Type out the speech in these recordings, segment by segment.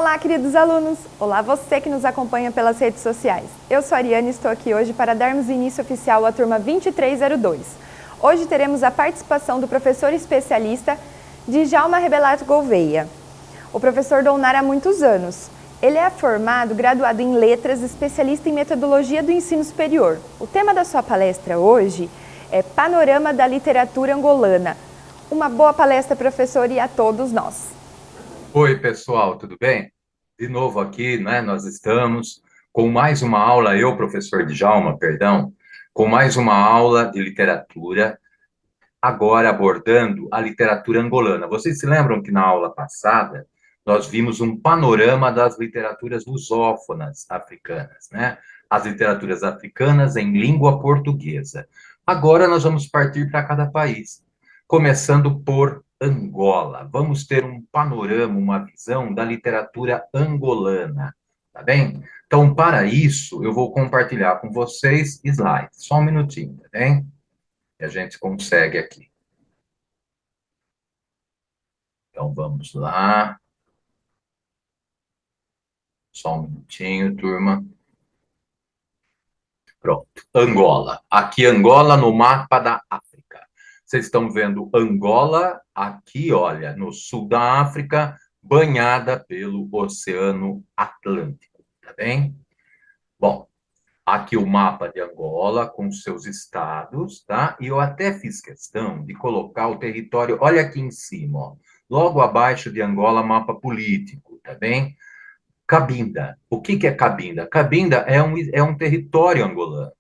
Olá, queridos alunos! Olá, você que nos acompanha pelas redes sociais. Eu sou a Ariane e estou aqui hoje para darmos início oficial à turma 2302. Hoje teremos a participação do professor especialista Djalma Rebelato Gouveia. O professor dounar há muitos anos. Ele é formado, graduado em Letras, especialista em Metodologia do Ensino Superior. O tema da sua palestra hoje é Panorama da Literatura Angolana. Uma boa palestra, professor, e a todos nós. Oi, pessoal, tudo bem? De novo aqui, né? Nós estamos com mais uma aula, eu, professor Djalma, perdão, com mais uma aula de literatura, agora abordando a literatura angolana. Vocês se lembram que na aula passada nós vimos um panorama das literaturas lusófonas africanas, né? As literaturas africanas em língua portuguesa. Agora nós vamos partir para cada país, começando por Angola. Vamos ter um panorama, uma visão da literatura angolana, tá bem? Então, para isso, eu vou compartilhar com vocês slides. Só um minutinho, tá bem? E a gente consegue aqui. Então, vamos lá. Só um minutinho, turma. Pronto. Angola. Aqui, Angola no mapa da África. Vocês estão vendo Angola aqui, olha, no sul da África, banhada pelo Oceano Atlântico, tá bem? Bom, aqui o mapa de Angola com seus estados, tá? E eu até fiz questão de colocar o território, olha aqui em cima, ó, logo abaixo de Angola, mapa político, tá bem? Cabinda. O que é Cabinda? Cabinda é um território angolano,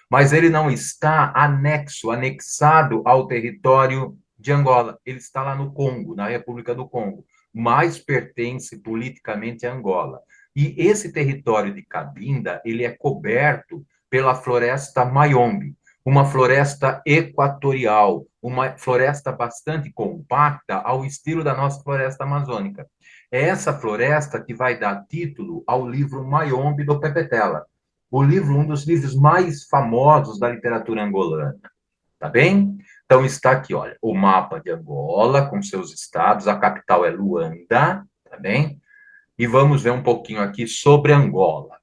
mas ele não está anexado ao território de Angola. Ele está lá no Congo, na República do Congo, mas pertence politicamente a Angola. E esse território de Cabinda, ele é coberto pela floresta Mayombe, uma floresta equatorial, uma floresta bastante compacta ao estilo da nossa floresta amazônica. É essa floresta que vai dar título ao livro Mayombe do Pepe Tela, o livro, um dos livros mais famosos da literatura angolana, tá bem? Então está aqui, olha, o mapa de Angola com seus estados, a capital é Luanda, tá bem? E vamos ver um pouquinho aqui sobre Angola.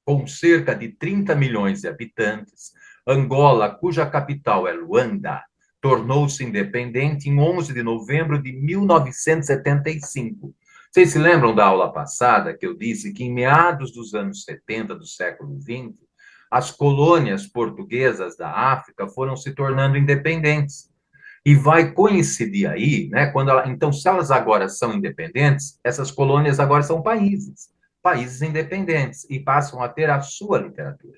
Com cerca de 30 milhões de habitantes, Angola, cuja capital é Luanda, tornou-se independente em 11 de novembro de 1975. Vocês se lembram da aula passada que eu disse que em meados dos anos 70 do século XX, as colônias portuguesas da África foram se tornando independentes. E vai coincidir aí, né? Então, se elas agora são independentes, essas colônias agora são países independentes, e passam a ter a sua literatura,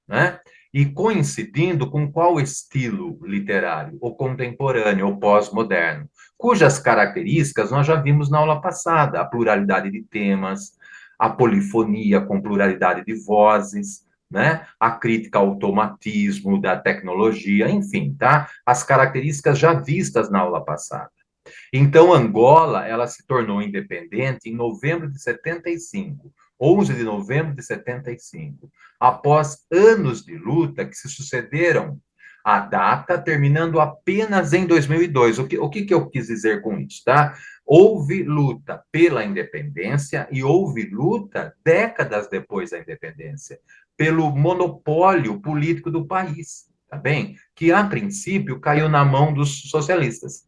né? E coincidindo com qual estilo literário? O contemporâneo, o pós-moderno, cujas características nós já vimos na aula passada, a pluralidade de temas, a polifonia com pluralidade de vozes, né? A crítica ao automatismo da tecnologia, enfim, tá? As características já vistas na aula passada. Então, Angola, ela se tornou independente em novembro de 75, 11 de novembro de 75, após anos de luta que se sucederam à data, terminando apenas em 2002. O que eu quis dizer com isso, tá? Houve luta pela independência e houve luta décadas depois da independência, pelo monopólio político do país, tá bem? Que, a princípio, caiu na mão dos socialistas.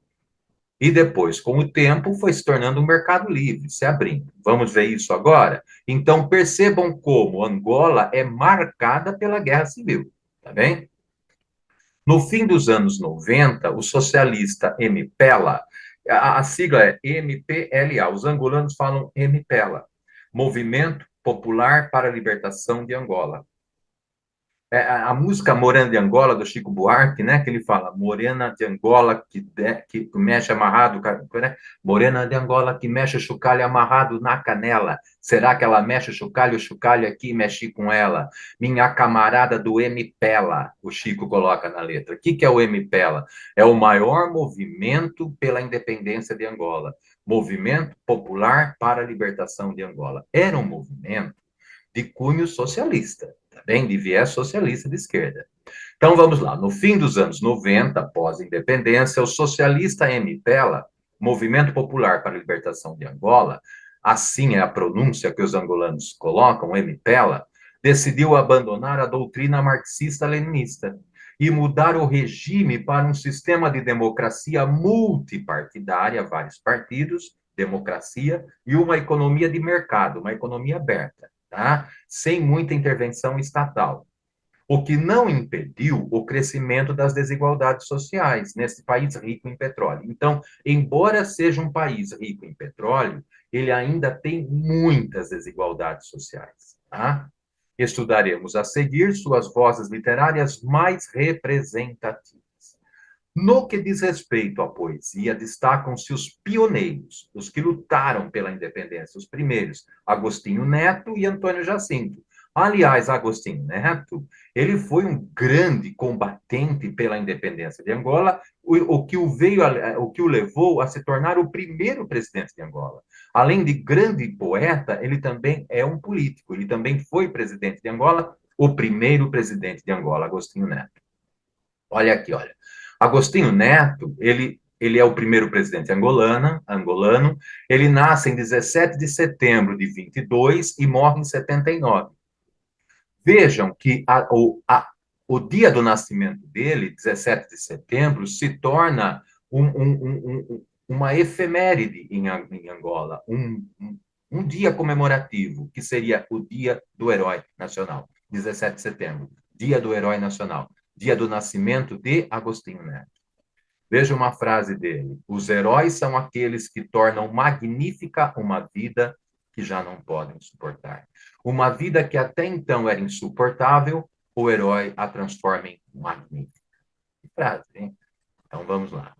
E depois, com o tempo, foi se tornando um mercado livre, se abrindo. Vamos ver isso agora? Então, percebam como Angola é marcada pela Guerra Civil, tá bem? No fim dos anos 90, o socialista MPLA, a sigla é MPLA, os angolanos falam MPLA, Movimento Popular para a Libertação de Angola. A música Morena de Angola, do Chico Buarque, né, que ele fala, Morena de Angola que mexe amarrado, né? Morena de Angola que mexe o chocalho amarrado na canela, será que ela mexe o chocalho aqui mexe com ela? Minha camarada do MPLA, o Chico coloca na letra. O que é o MPLA? É o maior movimento pela independência de Angola, Movimento Popular para a Libertação de Angola. Era um movimento de cunho socialista, tá bem? De viés socialista de esquerda. Então, vamos lá. No fim dos anos 90, após a independência, o socialista MPLA, Movimento Popular para a Libertação de Angola, assim é a pronúncia que os angolanos colocam, MPLA, decidiu abandonar a doutrina marxista-leninista e mudar o regime para um sistema de democracia multipartidária, vários partidos, democracia, e uma economia de mercado, uma economia aberta, tá? Sem muita intervenção estatal. O que não impediu o crescimento das desigualdades sociais nesse país rico em petróleo. Então, embora seja um país rico em petróleo, ele ainda tem muitas desigualdades sociais. Tá? Estudaremos a seguir suas vozes literárias mais representativas. No que diz respeito à poesia, destacam-se os pioneiros, os que lutaram pela independência, os primeiros, Agostinho Neto e Antônio Jacinto. Aliás, Agostinho Neto, ele foi um grande combatente pela independência de Angola, o que o levou a se tornar o primeiro presidente de Angola. Além de grande poeta, ele também é um político, ele também foi presidente de Angola, o primeiro presidente de Angola, Agostinho Neto. Olha aqui, olha. Agostinho Neto, ele é o primeiro presidente angolano, ele nasce em 17 de setembro de 22 e morre em 79. Vejam que o dia do nascimento dele, 17 de setembro, se torna uma efeméride em Angola, um dia comemorativo, que seria o Dia do Herói Nacional, 17 de setembro, Dia do Herói Nacional, dia do nascimento de Agostinho Neto. Veja uma frase dele: os heróis são aqueles que tornam magnífica uma vida que já não podem suportar. Uma vida que até então era insuportável, o herói a transforma em magnífica. Que frase, hein? Então vamos lá.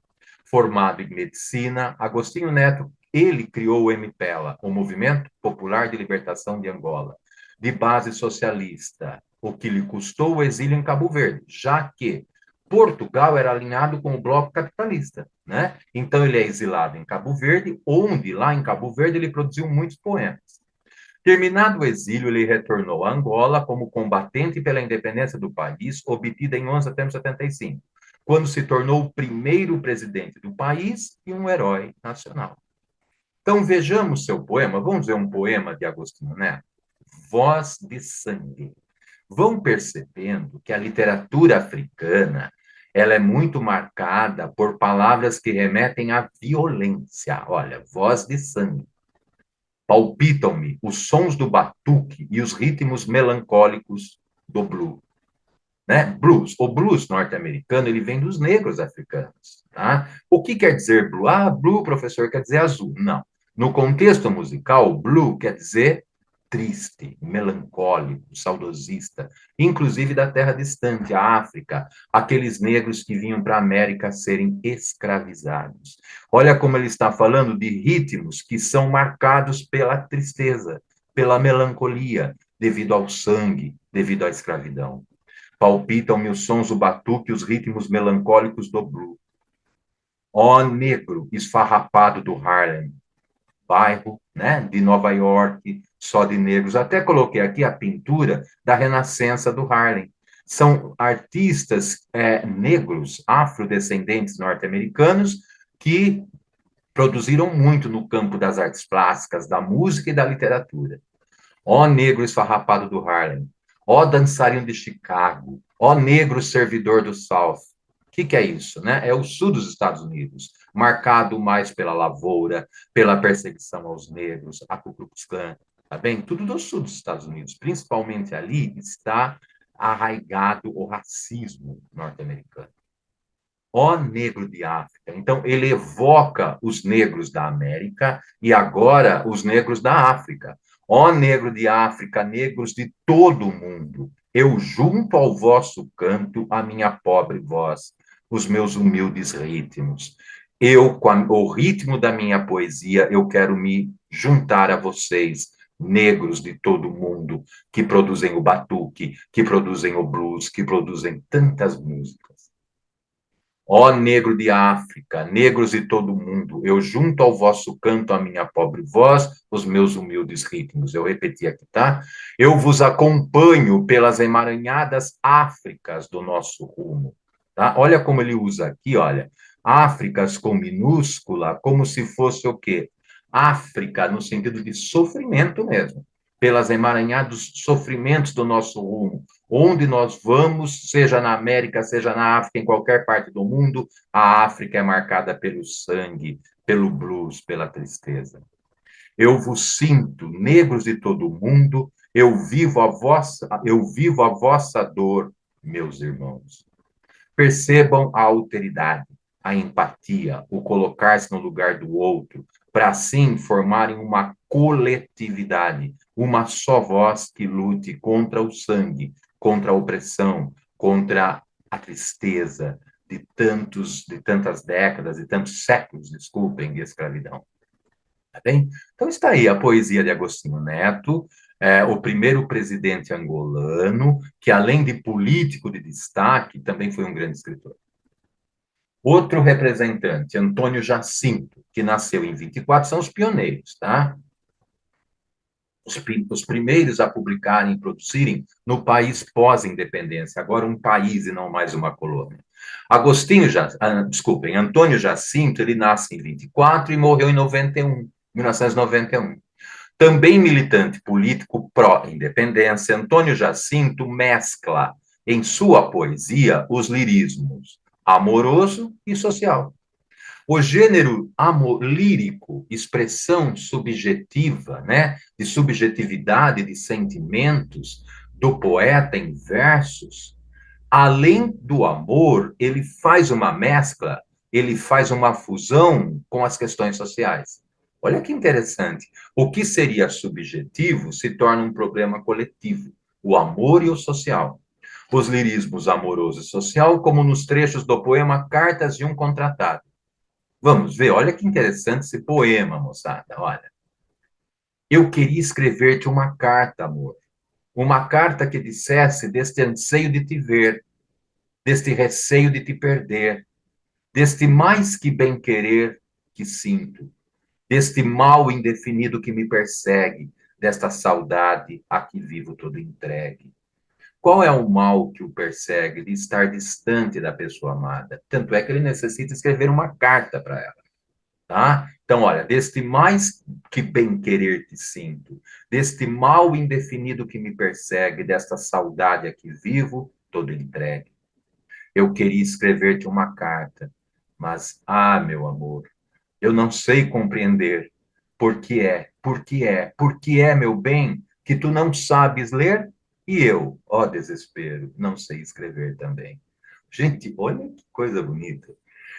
Formado em medicina, Agostinho Neto, ele criou o MPLA, o Movimento Popular de Libertação de Angola, de base socialista, o que lhe custou o exílio em Cabo Verde, já que Portugal era alinhado com o bloco capitalista, né? Então ele é exilado em Cabo Verde, onde lá em Cabo Verde ele produziu muitos poemas. Terminado o exílio, ele retornou a Angola como combatente pela independência do país, obtida em 11 de setembro de 75, quando se tornou o primeiro presidente do país e um herói nacional. Então vejamos seu poema, vamos ver um poema de Agostinho Neto, Voz de Sangue. Vão percebendo que a literatura africana ela é muito marcada por palavras que remetem à violência. Olha, voz de sangue. Palpitam-me os sons do batuque e os ritmos melancólicos do blues. Né? Blues. O blues norte-americano ele vem dos negros africanos. Tá? O que quer dizer blue? Ah, blue, professor, quer dizer azul. Não. No contexto musical, blue quer dizer triste, melancólico, saudosista, inclusive da terra distante, a África, aqueles negros que vinham para a América serem escravizados. Olha como ele está falando de ritmos que são marcados pela tristeza, pela melancolia, devido ao sangue, devido à escravidão. Palpitam-me os sons do batuque, os ritmos melancólicos do blues. Ó negro esfarrapado do Harlem, bairro, né, de Nova York, só de negros. Até coloquei aqui a pintura da Renascença do Harlem. São artistas negros, afrodescendentes norte-americanos, que produziram muito no campo das artes plásticas, da música e da literatura. Ó negro esfarrapado do Harlem, ó dançarino de Chicago, ó negro servidor do South. O que é isso? Né? É o sul dos Estados Unidos, marcado mais pela lavoura, pela perseguição aos negros, a Ku Klux Klan, tá bem? Tudo do sul dos Estados Unidos, principalmente ali está arraigado o racismo norte-americano. Ó negro de África. Então, ele evoca os negros da América e agora os negros da África. Ó negro de África, negros de todo o mundo, eu junto ao vosso canto a minha pobre voz, os meus humildes ritmos. Eu, com o ritmo da minha poesia, eu quero me juntar a vocês, negros de todo o mundo, que produzem o batuque, que produzem o blues, que produzem tantas músicas. Ó negro de África, negros de todo o mundo, eu junto ao vosso canto a minha pobre voz, os meus humildes ritmos. Eu repeti aqui, tá? Eu vos acompanho pelas emaranhadas Áfricas do nosso rumo. Tá? Olha como ele usa aqui, olha. Áfricas com minúscula, como se fosse o quê? África no sentido de sofrimento mesmo, pelas emaranhados sofrimentos do nosso rumo. Onde nós vamos, seja na América, seja na África, em qualquer parte do mundo, a África é marcada pelo sangue, pelo blues, pela tristeza. Eu vos sinto, negros de todo o mundo, eu vivo a vossa dor, meus irmãos. Percebam a alteridade, a empatia, o colocar-se no lugar do outro, para assim formarem uma coletividade, uma só voz que lute contra o sangue, contra a opressão, contra a tristeza de tantas décadas, de tantos séculos, desculpem, de escravidão. Tá bem? Então está aí a poesia de Agostinho Neto, o primeiro presidente angolano, que além de político de destaque, também foi um grande escritor. Outro representante, Antônio Jacinto, que nasceu em 24, são os pioneiros, tá? Os primeiros a publicarem e produzirem no país pós-independência, agora um país e não mais uma colônia. Antônio Jacinto, ele nasce em 24 e morreu em 1991. Também militante político pró-independência, Antônio Jacinto mescla em sua poesia os lirismos amoroso e social. O gênero lírico, expressão subjetiva, né, de subjetividade de sentimentos do poeta em versos, além do amor, ele faz uma mescla, ele faz uma fusão com as questões sociais. Olha que interessante. O que seria subjetivo se torna um problema coletivo, o amor e o social. Os lirismos amoroso e social, como nos trechos do poema Cartas de um Contratado. Vamos ver, olha que interessante esse poema, moçada, olha. Eu queria escrever-te uma carta, amor. Uma carta que dissesse deste anseio de te ver, deste receio de te perder, deste mais que bem-querer que sinto, deste mal indefinido que me persegue, desta saudade a que vivo todo entregue. Qual é o mal que o persegue de estar distante da pessoa amada? Tanto é que ele necessita escrever uma carta para ela, tá? Então, olha, deste mais que bem-querer te sinto, deste mal indefinido que me persegue, desta saudade a que vivo, todo entregue. Eu queria escrever-te uma carta, mas, meu amor, eu não sei compreender por que é, meu bem, que tu não sabes ler e eu, ó desespero, não sei escrever também. Gente, olha que coisa bonita.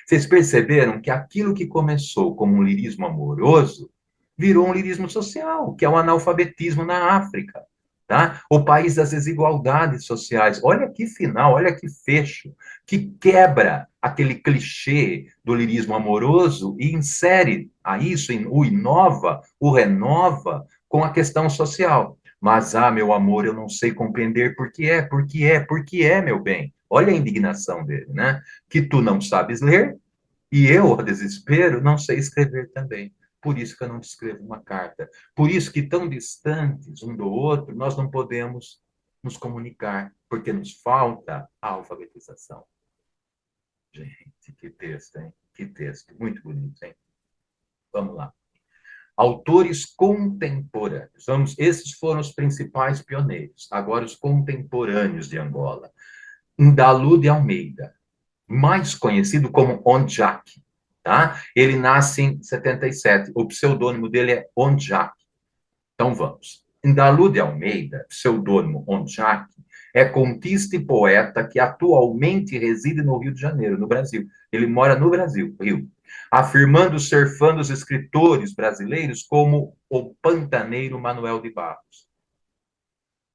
Vocês perceberam que aquilo que começou como um lirismo amoroso virou um lirismo social, que é o analfabetismo na África, tá? O país das desigualdades sociais. Olha que final, olha que fecho, que quebra aquele clichê do lirismo amoroso e insere a isso, o inova, o renova com a questão social. Mas, meu amor, eu não sei compreender por que é, meu bem. Olha a indignação dele, né? Que tu não sabes ler e eu, a desespero, não sei escrever também. Por isso que eu não te escrevo uma carta. Por isso que, tão distantes um do outro, nós não podemos nos comunicar, porque nos falta a alfabetização. Gente, que texto, hein? Que texto. Muito bonito, hein? Vamos lá. Autores contemporâneos. Esses foram os principais pioneiros. Agora, os contemporâneos de Angola. Ndalu de Almeida, mais conhecido como Ondjak, tá? Ele nasce em 77. O pseudônimo dele é Ondjak. Então, vamos. Ndalu de Almeida, pseudônimo Ondjak, é contista e poeta que atualmente reside no Rio de Janeiro, no Brasil. Ele mora no Brasil, Rio, afirmando ser fã dos escritores brasileiros como o pantaneiro Manuel de Barros.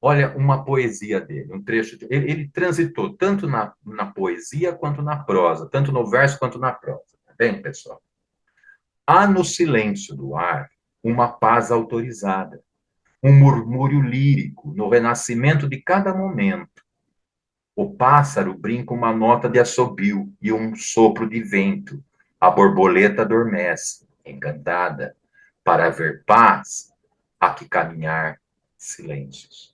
Olha uma poesia dele, um trecho. Ele transitou tanto na poesia quanto na prosa, tanto no verso quanto na prosa. Tá bem, pessoal? Há no silêncio do ar uma paz autorizada, um murmúrio lírico no renascimento de cada momento. O pássaro brinca uma nota de assobio e um sopro de vento. A borboleta adormece, encantada, para ver paz, há que caminhar silêncios.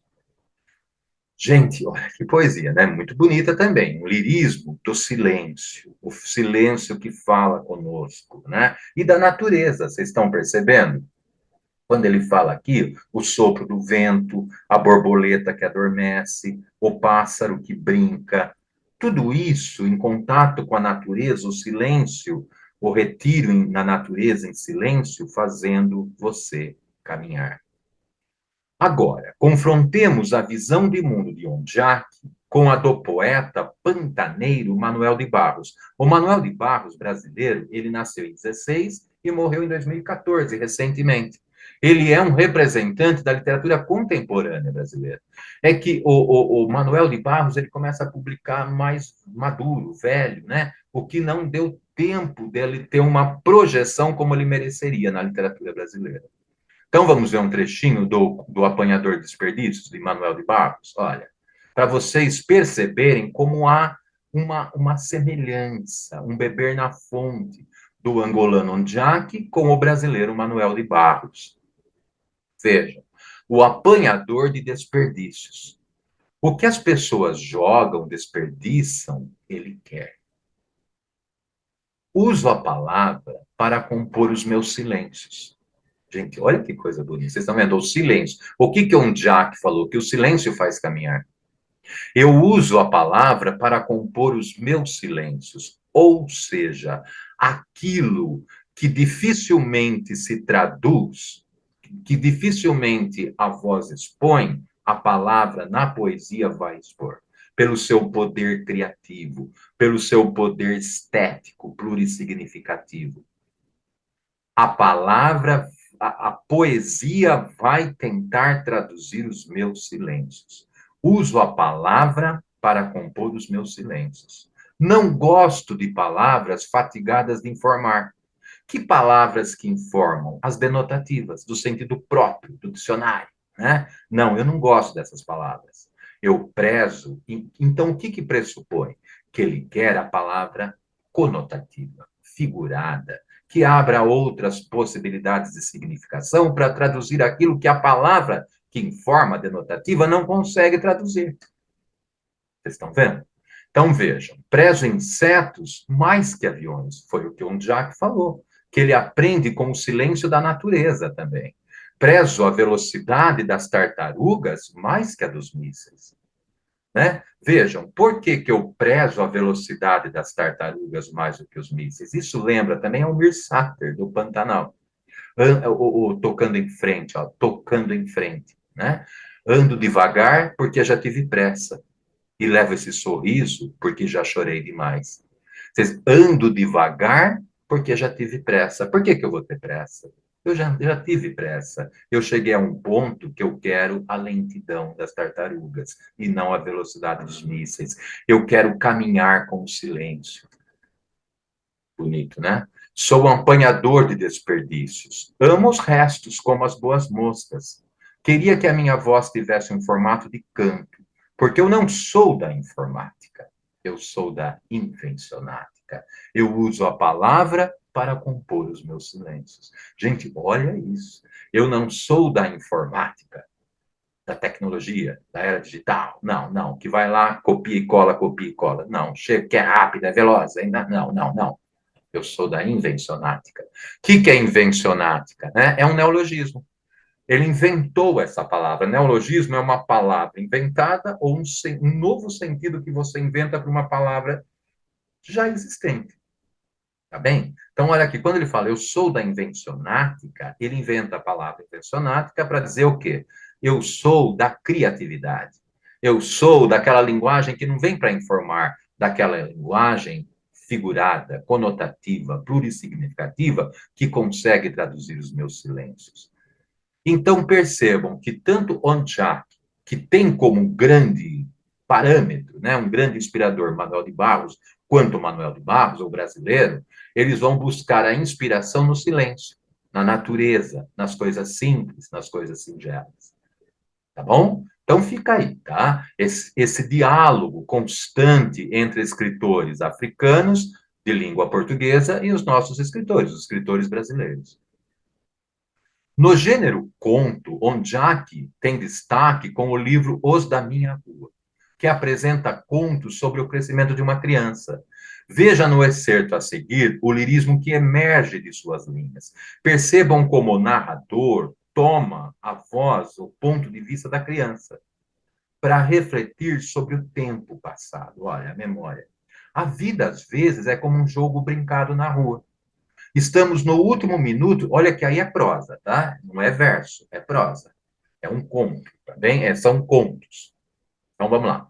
Gente, olha que poesia, né? Muito bonita também. Um lirismo do silêncio, o silêncio que fala conosco, né? E da natureza, vocês estão percebendo? Quando ele fala aqui, o sopro do vento, a borboleta que adormece, o pássaro que brinca, tudo isso em contato com a natureza, o silêncio, o retiro na natureza em silêncio, fazendo você caminhar. Agora, confrontemos a visão de mundo de Ondiac com a do poeta pantaneiro Manuel de Barros. O Manuel de Barros, brasileiro, ele nasceu em 16 e morreu em 2014, recentemente. Ele é um representante da literatura contemporânea brasileira. É que o Manuel de Barros ele começa a publicar mais maduro, velho, né? O que não deu tempo dele ter uma projeção como ele mereceria na literatura brasileira. Então, vamos ver um trechinho do Apanhador de Desperdícios, de Manuel de Barros? Olha, para vocês perceberem como há uma semelhança, um beber na fonte do angolano Ondiac com o brasileiro Manuel de Barros. Vejam, o apanhador de desperdícios. O que as pessoas jogam, desperdiçam, ele quer. Uso a palavra para compor os meus silêncios. Gente, olha que coisa bonita. Vocês estão vendo? O silêncio. O que o Jack falou? Que o silêncio faz caminhar. Eu uso a palavra para compor os meus silêncios. Ou seja, aquilo que dificilmente se traduz, que dificilmente a voz expõe, a palavra na poesia vai expor. Pelo seu poder criativo, pelo seu poder estético, plurissignificativo. A palavra a poesia vai tentar traduzir os meus silêncios. Uso a palavra para compor os meus silêncios. Não gosto de palavras fatigadas de informar. Que palavras que informam? As denotativas, do sentido próprio, do dicionário, né? Não, eu não gosto dessas palavras. Eu prezo. Então, o que pressupõe? Que ele quer a palavra conotativa, figurada, que abra outras possibilidades de significação para traduzir aquilo que a palavra que informa a denotativa não consegue traduzir. Vocês estão vendo? Então, vejam, prezo insetos mais que aviões, foi o que o Jacques falou, que ele aprende com o silêncio da natureza também. Prezo a velocidade das tartarugas mais que a dos mísseis. Né? Vejam, por que eu prezo a velocidade das tartarugas mais do que os mísseis? Isso lembra também Almir Sater, do Pantanal. Tocando em frente, ó, tocando em frente. Né? Ando devagar porque já tive pressa. E levo esse sorriso porque já chorei demais. Vocês, ando devagar porque já tive pressa. Por que eu vou ter pressa? Eu já tive pressa. Eu cheguei a um ponto que eu quero a lentidão das tartarugas e não a velocidade dos mísseis. Eu quero caminhar com o silêncio. Bonito, né? Sou um apanhador de desperdícios. Amo os restos como as boas moscas. Queria que a minha voz tivesse um formato de canto, porque eu não sou da informática. Eu sou da invencionática. Eu uso a palavra para compor os meus silêncios. Gente, olha isso. Eu não sou da informática, da tecnologia, da era digital. Não. Que vai lá, copia e cola, copia e cola. Não, chega, que é rápida, é veloz. Ainda não. Eu sou da invencionática. O que é invencionática? Né? É um neologismo. Ele inventou essa palavra. Neologismo é uma palavra inventada ou um novo sentido que você inventa para uma palavra já existente. Tá bem? Então, olha aqui, quando ele fala eu sou da invencionática, ele inventa a palavra invencionática para dizer o quê? Eu sou da criatividade. Eu sou daquela linguagem que não vem para informar, daquela linguagem figurada, conotativa, plurissignificativa, que consegue traduzir os meus silêncios. Então, percebam que tanto Onchak, que tem como grande parâmetro, né, um grande inspirador, Manuel de Barros, quanto Manuel de Barros, o brasileiro, eles vão buscar a inspiração no silêncio, na natureza, nas coisas simples, nas coisas singelas. Tá bom? Então, fica aí, tá? Esse diálogo constante entre escritores africanos de língua portuguesa e os nossos escritores, os escritores brasileiros. No gênero conto, Ondiac tem destaque com o livro Os da Minha Rua, que apresenta contos sobre o crescimento de uma criança. Veja no excerto a seguir o lirismo que emerge de suas linhas. Percebam como o narrador toma a voz, o ponto de vista da criança, para refletir sobre o tempo passado. Olha, a memória. A vida, às vezes, é como um jogo brincado na rua. Estamos no último minuto, olha que aí é prosa, tá? Não é verso, é prosa. É um conto, tá bem? São contos. Então vamos lá.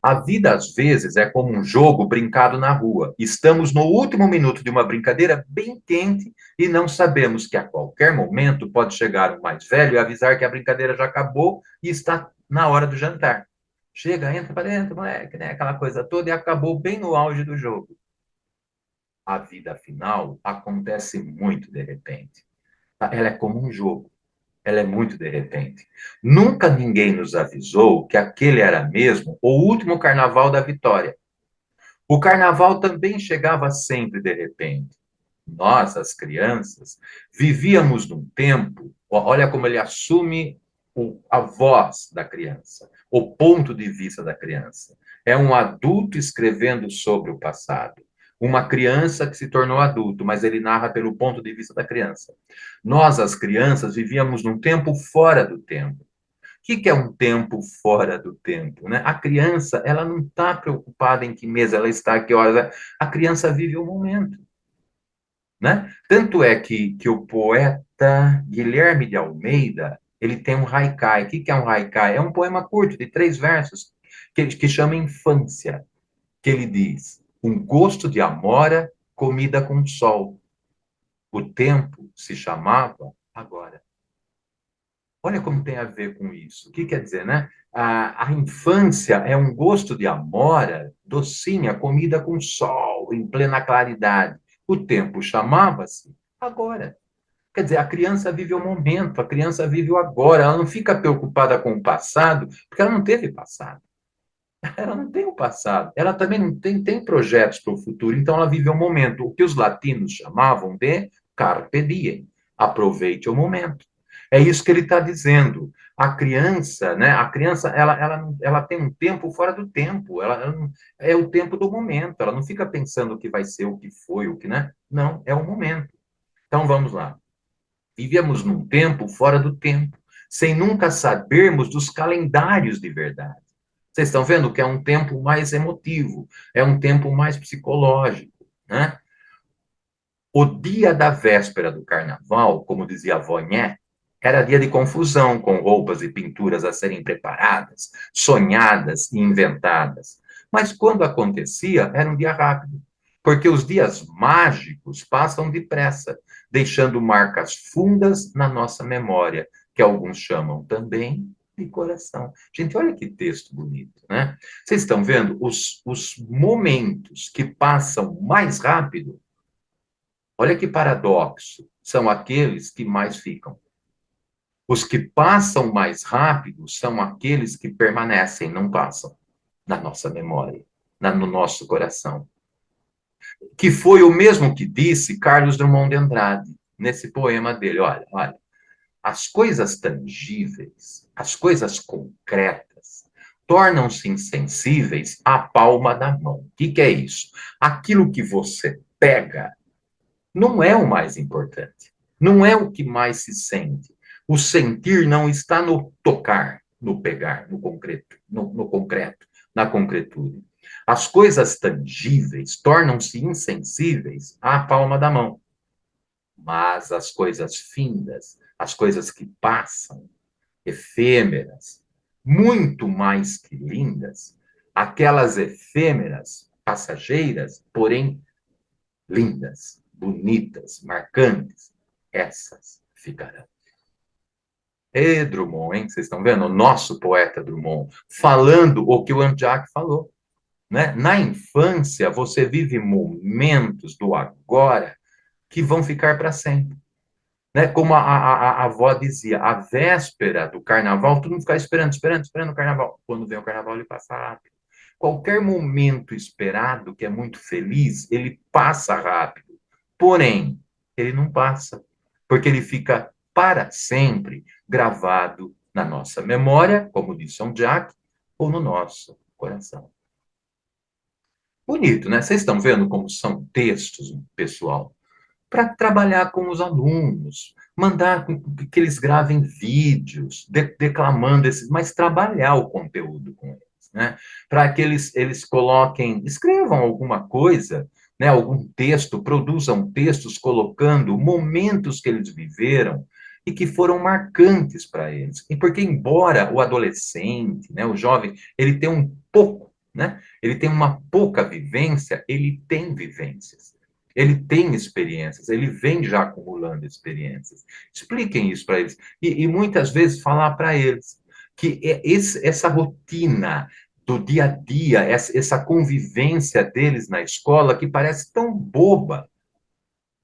A vida, às vezes, é como um jogo brincado na rua. Estamos no último minuto de uma brincadeira bem quente e não sabemos que a qualquer momento pode chegar um mais velho e avisar que a brincadeira já acabou e está na hora do jantar. Chega, entra para dentro, moleque, né? Aquela coisa toda e acabou bem no auge do jogo. A vida, afinal, acontece muito de repente. Ela é como um jogo. Ela é muito de repente. Nunca ninguém nos avisou que aquele era mesmo o último carnaval da Vitória. O carnaval também chegava sempre de repente. Nós, as crianças, vivíamos num tempo, olha como ele assume a voz da criança, o ponto de vista da criança. É um adulto escrevendo sobre o passado. Uma criança que se tornou adulto, mas ele narra pelo ponto de vista da criança. Nós, as crianças, vivíamos num tempo fora do tempo. O que é um tempo fora do tempo, né? A criança, ela não está preocupada em que mês ela está, que horas. A criança vive o momento, né? Tanto é que o poeta Guilherme de Almeida, ele tem um haikai. O que é um haikai? É um poema curto, de 3 versos, que chama Infância, que ele diz: um gosto de amora, comida com sol. O tempo se chamava agora. Olha como tem a ver com isso. O que quer dizer, né? A infância é um gosto de amora, docinha, comida com sol, em plena claridade. O tempo chamava-se agora. Quer dizer, a criança vive o momento, a criança vive o agora. Ela não fica preocupada com o passado, porque ela não teve passado. Ela não tem o passado. Ela também não tem projetos para o futuro, então ela vive o momento. O que os latinos chamavam de carpe diem. Aproveite o momento. É isso que ele está dizendo. A criança, né? A criança, ela tem um tempo fora do tempo. É o tempo do momento. Ela não fica pensando o que vai ser, o que foi, o que, né? Não, é o momento. Então vamos lá. Vivíamos num tempo fora do tempo, sem nunca sabermos dos calendários de verdade. Vocês estão vendo que é um tempo mais emotivo, é um tempo mais psicológico, né? O dia da véspera do carnaval, como dizia a Vonhé, era dia de confusão, com roupas e pinturas a serem preparadas, sonhadas e inventadas. Mas quando acontecia, era um dia rápido, porque os dias mágicos passam depressa, deixando marcas fundas na nossa memória, que alguns chamam também de coração. Gente, olha que texto bonito, né? Vocês estão vendo os momentos que passam mais rápido. Olha que paradoxo, são aqueles que mais ficam. Os que passam mais rápido são aqueles que permanecem, não passam, na nossa memória, no nosso coração. Que foi o mesmo que disse Carlos Drummond de Andrade, nesse poema dele. Olha, olha, as coisas tangíveis, as coisas concretas, tornam-se insensíveis à palma da mão. O que é isso? Aquilo que você pega não é o mais importante. Não é o que mais se sente. O sentir não está no tocar, no pegar, no concreto, na concretude. As coisas tangíveis tornam-se insensíveis à palma da mão. Mas as coisas findas, as coisas que passam, efêmeras, muito mais que lindas, aquelas efêmeras, passageiras, porém lindas, bonitas, marcantes, essas ficarão. E Drummond, hein? Vocês estão vendo? O nosso poeta Drummond, falando o que o Jean-Jacques falou. Né? Na infância, você vive momentos do agora que vão ficar para sempre. Né? Como a avó dizia, a véspera do carnaval, todo mundo fica esperando o carnaval. Quando vem o carnaval, ele passa rápido. Qualquer momento esperado, que é muito feliz, ele passa rápido. Porém, ele não passa, porque ele fica para sempre gravado na nossa memória, como disse São Jacques, ou no nosso coração. Bonito, né? Vocês estão vendo como são textos, pessoal? Para trabalhar com os alunos, mandar que eles gravem vídeos, declamando esses, mas trabalhar o conteúdo com eles, né? Para que eles coloquem, escrevam alguma coisa, né? Algum texto, produzam textos colocando momentos que eles viveram e que foram marcantes para eles. E porque embora o adolescente, né, o jovem, ele tem um pouco, né? Ele tem uma pouca vivência, ele tem vivências. Ele tem experiências, ele vem já acumulando experiências. Expliquem isso para eles. E muitas vezes falar para eles que essa rotina do dia a dia, essa convivência deles na escola, que parece tão boba,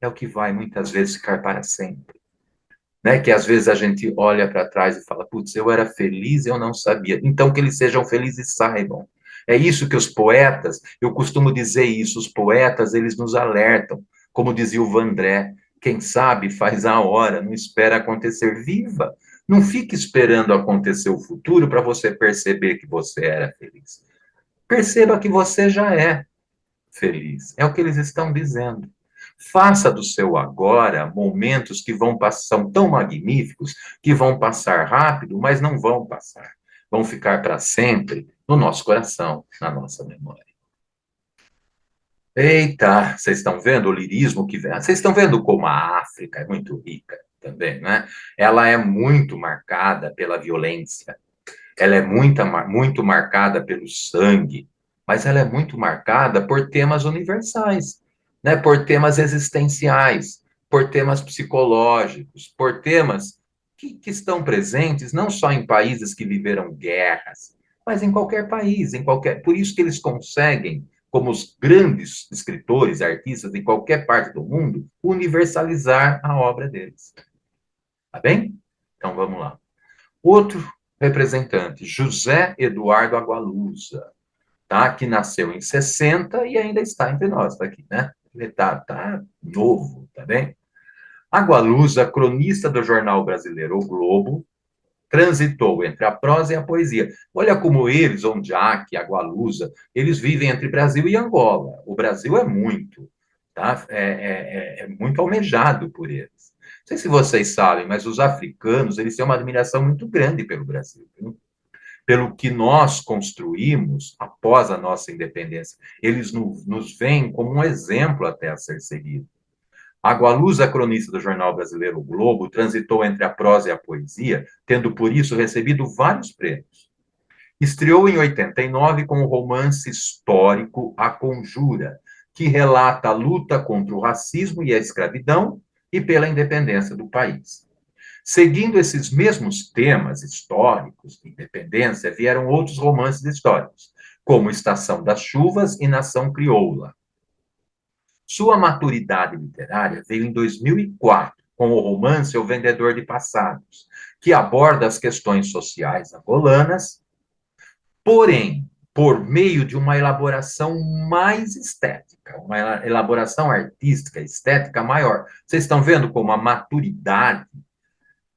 é o que vai muitas vezes ficar para sempre. Né? Que às vezes a gente olha para trás e fala, putz, eu era feliz e eu não sabia. Então que eles sejam felizes e saibam. É isso que os poetas, eu costumo dizer isso, os poetas, eles nos alertam. Como dizia o Vandré, quem sabe faz a hora, não espera acontecer. Viva! Não fique esperando acontecer o futuro para você perceber que você era feliz. Perceba que você já é feliz. É o que eles estão dizendo. Faça do seu agora momentos que vão passar, são tão magníficos que vão passar rápido, mas não vão passar. Vão ficar para sempre no nosso coração, na nossa memória. Eita, vocês estão vendo o lirismo que vem? Vocês estão vendo como a África é muito rica também, né? Ela é muito marcada pela violência, ela é muito marcada pelo sangue, mas ela é muito marcada por temas universais, né? Por temas existenciais, por temas psicológicos, por temas que estão presentes não só em países que viveram guerras, mas em qualquer país, em qualquer. Por isso que eles conseguem, como os grandes escritores, artistas em qualquer parte do mundo, universalizar a obra deles. Tá bem? Então vamos lá. Outro representante, José Eduardo Agualusa, tá? Que nasceu em 60 e ainda está entre nós, tá aqui, né? Ele tá novo, tá bem? Agualusa, cronista do jornal brasileiro O Globo, transitou entre a prosa e a poesia. Olha como eles, Ondiak, Agualusa, eles vivem entre Brasil e Angola. O Brasil é muito, tá? É muito almejado por eles. Não sei se vocês sabem, mas os africanos, eles têm uma admiração muito grande pelo Brasil, viu? Pelo que nós construímos após a nossa independência. Eles nos veem como um exemplo até a ser seguido. Agualusa, cronista do jornal brasileiro o Globo, transitou entre a prosa e a poesia, tendo por isso recebido vários prêmios. Estreou em 89 com o romance histórico A Conjura, que relata a luta contra o racismo e a escravidão e pela independência do país. Seguindo esses mesmos temas históricos de independência, vieram outros romances históricos, como Estação das Chuvas e Nação Crioula. Sua maturidade literária veio em 2004, com o romance O Vendedor de Passados, que aborda as questões sociais angolanas, porém, por meio de uma elaboração mais estética, uma elaboração artística, estética maior. Vocês estão vendo como a maturidade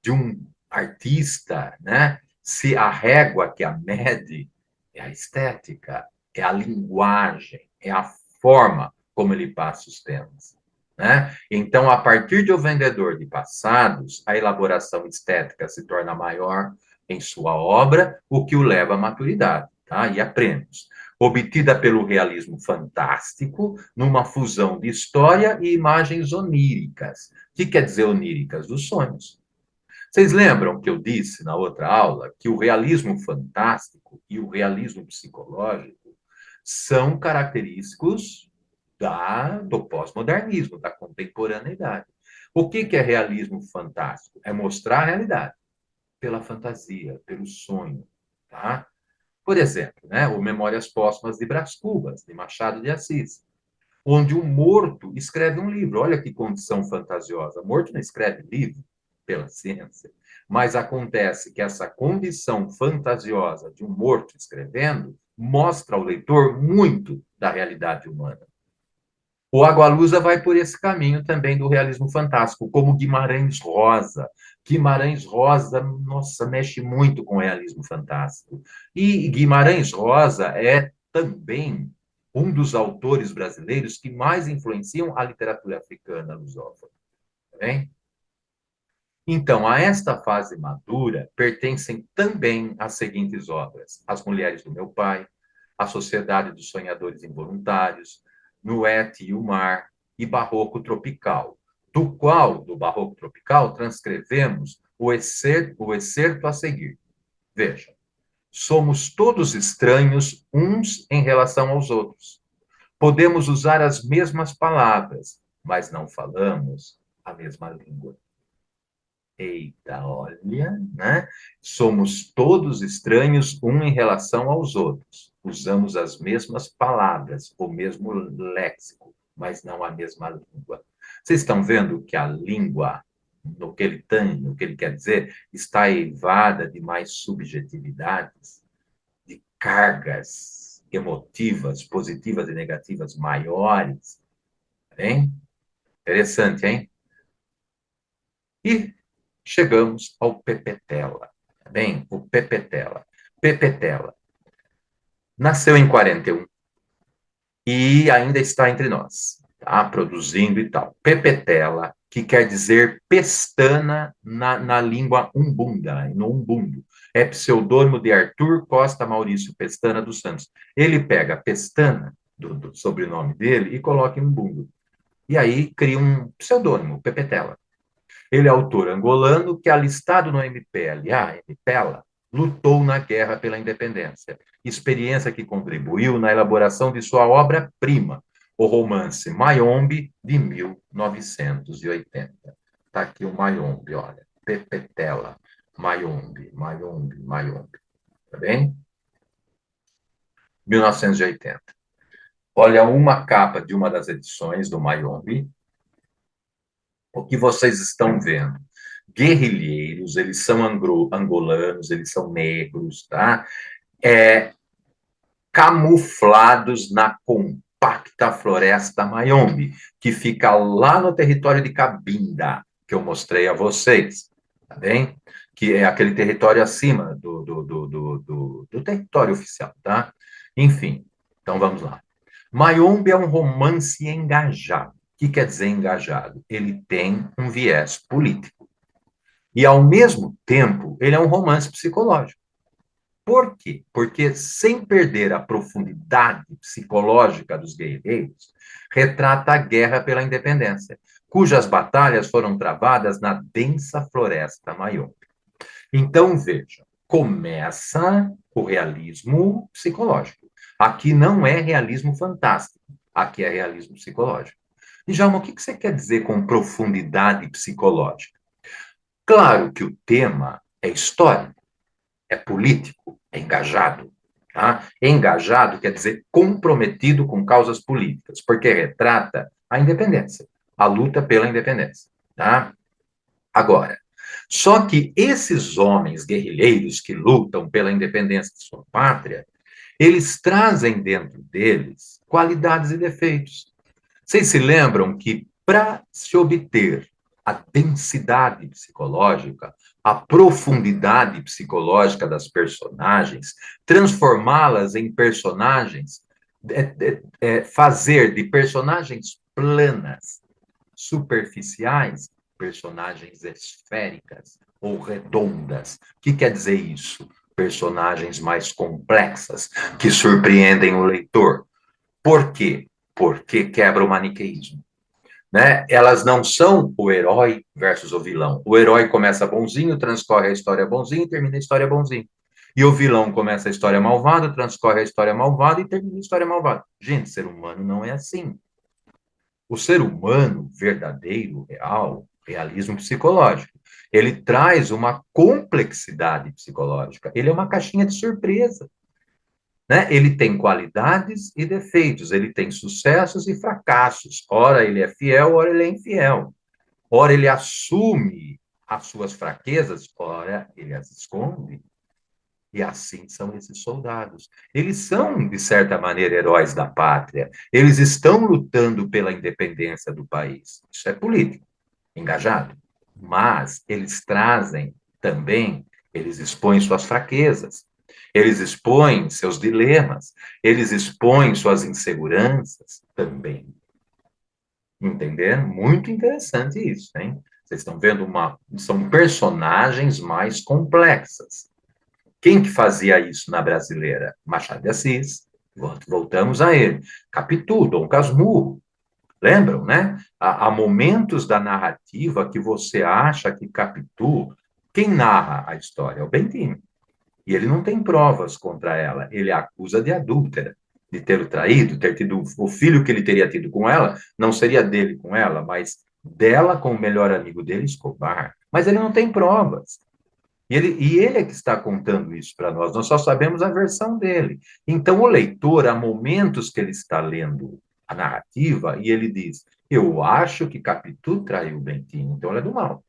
de um artista, né, se a régua que a mede é a estética, é a linguagem, é a forma como ele passa os temas. Né? Então, a partir de O Vendedor de Passados, a elaboração estética se torna maior em sua obra, o que o leva à maturidade, tá? E a prêmios. Obtida pelo realismo fantástico, numa fusão de história e imagens oníricas. O que quer dizer oníricas? Dos sonhos. Vocês lembram que eu disse na outra aula que o realismo fantástico e o realismo psicológico são característicos do pós-modernismo, da contemporaneidade. O que é realismo fantástico? É mostrar a realidade pela fantasia, pelo sonho, tá? Por exemplo, né, o Memórias Póstumas de Brás Cubas, de Machado de Assis, onde um morto escreve um livro. Olha que condição fantasiosa. Morto não escreve livro pela ciência, mas acontece que essa condição fantasiosa de um morto escrevendo mostra ao leitor muito da realidade humana. O Agualusa vai por esse caminho também do realismo fantástico, como Guimarães Rosa. Guimarães Rosa, nossa, mexe muito com o realismo fantástico. E Guimarães Rosa é também um dos autores brasileiros que mais influenciam a literatura africana lusófona. Tá bem? Então, a esta fase madura pertencem também as seguintes obras: As Mulheres do Meu Pai, A Sociedade dos Sonhadores Involuntários, Nuete e o Mar e Barroco Tropical, do Barroco Tropical, transcrevemos o excerto a seguir. Vejam, somos todos estranhos uns em relação aos outros. Podemos usar as mesmas palavras, mas não falamos a mesma língua. Eita, olha, né? Somos todos estranhos um em relação aos outros. Usamos as mesmas palavras, o mesmo léxico, mas não a mesma língua. Vocês estão vendo que a língua, no que ele tem, no que ele quer dizer, está eivada de mais subjetividades, de cargas emotivas, positivas e negativas maiores. Hein? Interessante, hein? E chegamos ao Pepetela. Bem, o Pepetela. Pepetela nasceu em 41 e ainda está entre nós, tá? Produzindo e tal. Pepetela, que quer dizer pestana na língua umbunda, no umbundo. É pseudônimo de Arthur Costa Maurício Pestana dos Santos. Ele pega Pestana, do sobrenome dele, e coloca em umbundo. E aí cria um pseudônimo, Pepetela. Ele é autor angolano que, alistado no MPLA, MPLA, lutou na guerra pela independência, experiência que contribuiu na elaboração de sua obra-prima, o romance Mayombe, de 1980. Está aqui o Mayombe, olha, Pepetela, Mayombe, Mayombe, Mayombe. Tá bem? 1980. Olha uma capa de uma das edições do Mayombe. O que vocês estão vendo? Guerrilheiros, eles são angolanos, eles são negros, tá? Camuflados na compacta floresta Mayombe, que fica lá no território de Cabinda, que eu mostrei a vocês, tá bem? Que é aquele território acima do território oficial, tá? Enfim, então vamos lá. Mayombe é um romance engajado. O que quer dizer engajado? Ele tem um viés político. E, ao mesmo tempo, ele é um romance psicológico. Por quê? Porque, sem perder a profundidade psicológica dos guerreiros, retrata a guerra pela independência, cujas batalhas foram travadas na densa floresta Mayombe. Então, veja, começa o realismo psicológico. Aqui não é realismo fantástico, aqui é realismo psicológico. E, Djalma, o que você quer dizer com profundidade psicológica? Claro que o tema é histórico, é político, é engajado. Tá? Engajado quer dizer comprometido com causas políticas, porque retrata a independência, a luta pela independência. Tá? Agora, só que esses homens guerrilheiros que lutam pela independência de sua pátria, eles trazem dentro deles qualidades e defeitos. Vocês se lembram que, para se obter a densidade psicológica, a profundidade psicológica das personagens, transformá-las em personagens, fazer de personagens planas, superficiais, personagens esféricas ou redondas. O que quer dizer isso? Personagens mais complexas, que surpreendem o leitor. Por quê? Porque quebra o maniqueísmo. Né? Elas não são o herói versus o vilão. O herói começa bonzinho, transcorre a história bonzinho e termina a história bonzinho. E o vilão começa a história malvada, transcorre a história malvada e termina a história malvada. Gente, ser humano não é assim. O ser humano verdadeiro, real, realismo psicológico, ele traz uma complexidade psicológica. Ele é uma caixinha de surpresa. Né? Ele tem qualidades e defeitos, ele tem sucessos e fracassos. Ora ele é fiel, ora ele é infiel. Ora ele assume as suas fraquezas, ora ele as esconde. E assim são esses soldados. Eles são, de certa maneira, heróis da pátria. Eles estão lutando pela independência do país. Isso é político, engajado. Mas eles trazem também, eles expõem suas fraquezas. Eles expõem seus dilemas, eles expõem suas inseguranças também. Entender? Muito interessante isso, hein? Vocês estão vendo são personagens mais complexas. Quem que fazia isso na brasileira? Machado de Assis. Voltamos a ele. Capitu, Dom Casmurro. Lembram, né? Há momentos da narrativa que você acha que Capitu, quem narra a história? É o Bentinho. E ele não tem provas contra ela. Ele a acusa de adúltera, de ter o traído, ter tido o filho que ele teria tido com ela, não seria dele com ela, mas dela com o melhor amigo dele, Escobar. Mas ele não tem provas. E ele é que está contando isso para nós só sabemos a versão dele. Então, o leitor, há momentos que ele está lendo a narrativa e ele diz: eu acho que Capitu traiu o Bentinho, então ela é do mal.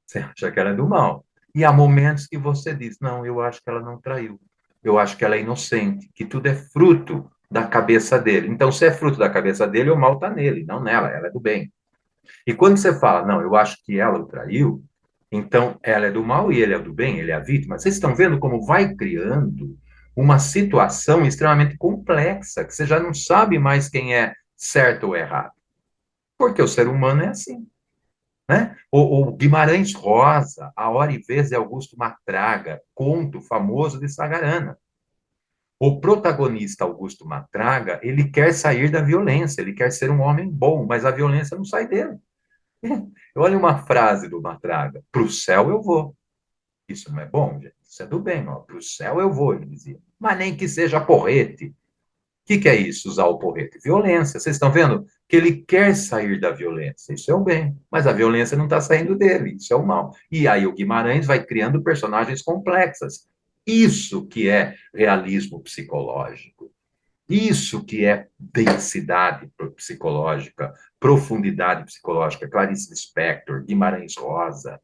Você acha que ela é do mal. E há momentos que você diz: não, eu acho que ela não traiu. Eu acho que ela é inocente, que tudo é fruto da cabeça dele. Então, se é fruto da cabeça dele, o mal está nele, não nela, ela é do bem. E quando você fala: não, eu acho que ela o traiu, então ela é do mal e ele é do bem, ele é a vítima. Vocês estão vendo como vai criando uma situação extremamente complexa, que você já não sabe mais quem é certo ou errado. Porque o ser humano é assim. Né? O Guimarães Rosa, A Hora e Vez de Augusto Matraga, conto famoso de Sagarana. O protagonista Augusto Matraga, ele quer sair da violência, ele quer ser um homem bom, mas a violência não sai dele. Olha uma frase do Matraga: para o céu eu vou. Isso não é bom, gente? Isso é do bem, para o céu eu vou, ele dizia. Mas nem que seja porrete. O que é isso, usar o porrete? Violência. Vocês estão vendo que ele quer sair da violência. Isso é o bem. Mas a violência não está saindo dele. Isso é o mal. E aí o Guimarães vai criando personagens complexas. Isso que é realismo psicológico. Isso que é densidade psicológica, profundidade psicológica. Clarice Lispector, Guimarães Rosa,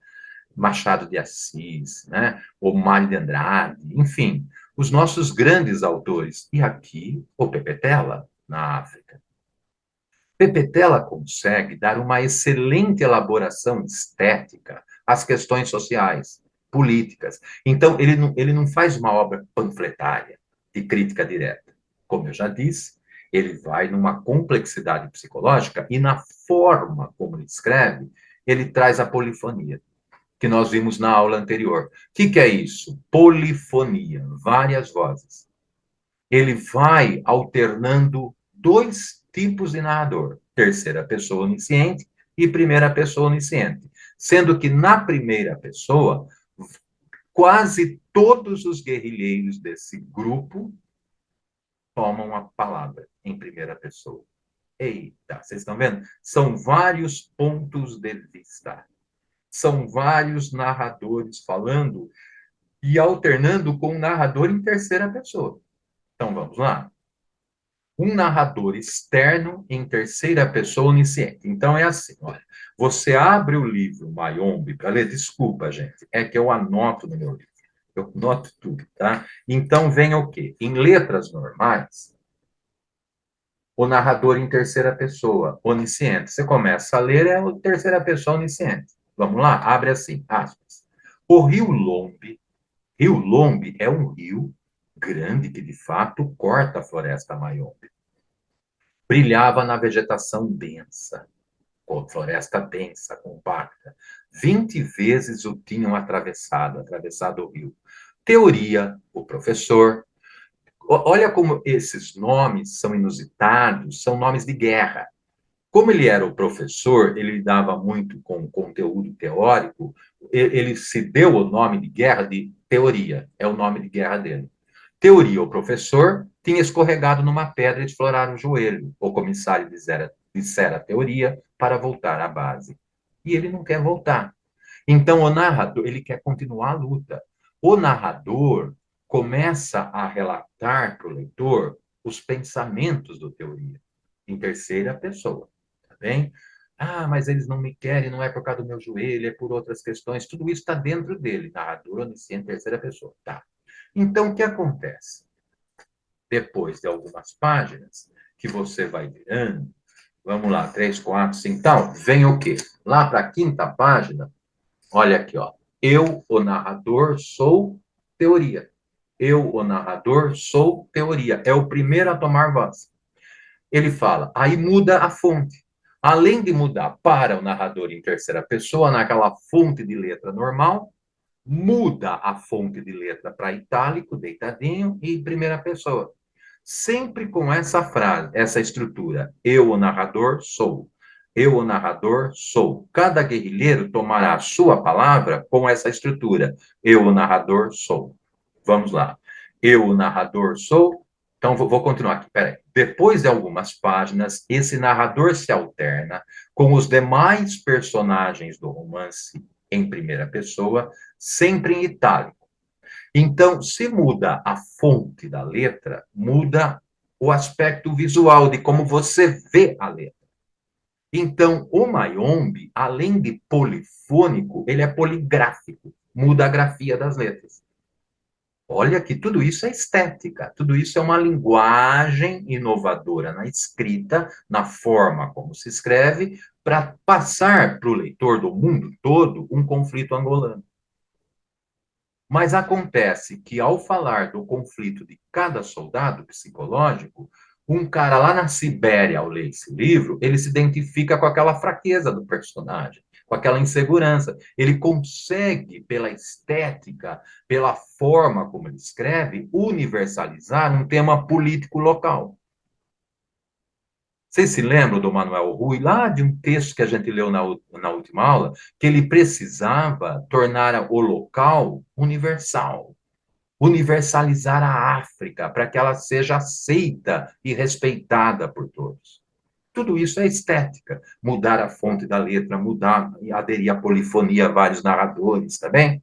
Machado de Assis, né? O Mário de Andrade, enfim, os nossos grandes autores. E aqui, o Pepetela, na África. Pepetela consegue dar uma excelente elaboração estética às questões sociais, políticas. Então, ele não faz uma obra panfletária de crítica direta. Como eu já disse, ele vai numa complexidade psicológica e na forma como ele escreve, ele traz a polifonia que nós vimos na aula anterior. O que é isso? Polifonia, várias vozes. Ele vai alternando dois tipos de narrador: terceira pessoa onisciente e primeira pessoa onisciente. Sendo que na primeira pessoa, quase todos os guerrilheiros desse grupo tomam a palavra em primeira pessoa. Eita, vocês estão vendo? São vários pontos de vista. São vários narradores falando e alternando com um narrador em terceira pessoa. Então, vamos lá. Um narrador externo em terceira pessoa onisciente. Então, é assim, olha, você abre o livro Mayombe para ler, desculpa, gente, é que eu anoto no meu livro. Eu anoto tudo, tá? Então, vem o quê? Em letras normais, o narrador em terceira pessoa, onisciente. Você começa a ler, é o terceira pessoa onisciente. Vamos lá? Abre assim, aspas. O Rio Lombe é um rio grande que, de fato, corta a floresta Mayombe. Brilhava na vegetação densa, floresta densa, compacta. 20 vezes o tinham atravessado o rio. Teoria, o professor. Olha como esses nomes são inusitados, são nomes de guerra. Como ele era o professor, ele lidava muito com conteúdo teórico, ele se deu o nome de guerra de teoria, é o nome de guerra dele. Teoria, o professor tinha escorregado numa pedra e desflorar o joelho. O comissário dissera a teoria para voltar à base. E ele não quer voltar. Então, o narrador, ele quer continuar a luta. O narrador começa a relatar para o leitor os pensamentos do teoria, em terceira pessoa. Bem? Ah, mas eles não me querem, não é por causa do meu joelho, é por outras questões. Tudo isso está dentro dele, narrador, onisciente, terceira pessoa. Tá. Então, o que acontece? Depois de algumas páginas, que você vai virando, vamos lá, 3, 4, 5, então, vem o quê? Lá para a quinta página, olha aqui, ó. Eu, o narrador, sou teoria. Eu, o narrador, sou teoria. É o primeiro a tomar voz. Ele fala, aí muda a fonte. Além de mudar para o narrador em terceira pessoa, naquela fonte de letra normal, muda a fonte de letra para itálico, deitadinho, e primeira pessoa. Sempre com essa frase, essa estrutura. Eu, o narrador, sou. Eu, o narrador, sou. Cada guerrilheiro tomará a sua palavra com essa estrutura. Eu, o narrador, sou. Vamos lá. Eu, o narrador, sou. Então, vou continuar aqui. Peraí. Depois de algumas páginas, esse narrador se alterna com os demais personagens do romance em primeira pessoa, sempre em itálico. Então, se muda a fonte da letra, muda o aspecto visual de como você vê a letra. Então, o Mayombe, além de polifônico, ele é poligráfico, muda a grafia das letras. Olha que tudo isso é estética, tudo isso é uma linguagem inovadora na escrita, na forma como se escreve, para passar para o leitor do mundo todo um conflito angolano. Mas acontece que, ao falar do conflito de cada soldado psicológico, um cara lá na Sibéria, ao ler esse livro, ele se identifica com aquela fraqueza do personagem, com aquela insegurança. Ele consegue, pela estética, pela forma como ele escreve, universalizar um tema político local. Vocês se lembram do Manuel Rui, lá de um texto que a gente leu na última aula, que ele precisava tornar o local universal, universalizar a África, para que ela seja aceita e respeitada por todos. Tudo isso é estética. Mudar a fonte da letra, mudar, aderir à polifonia a vários narradores, tá bem?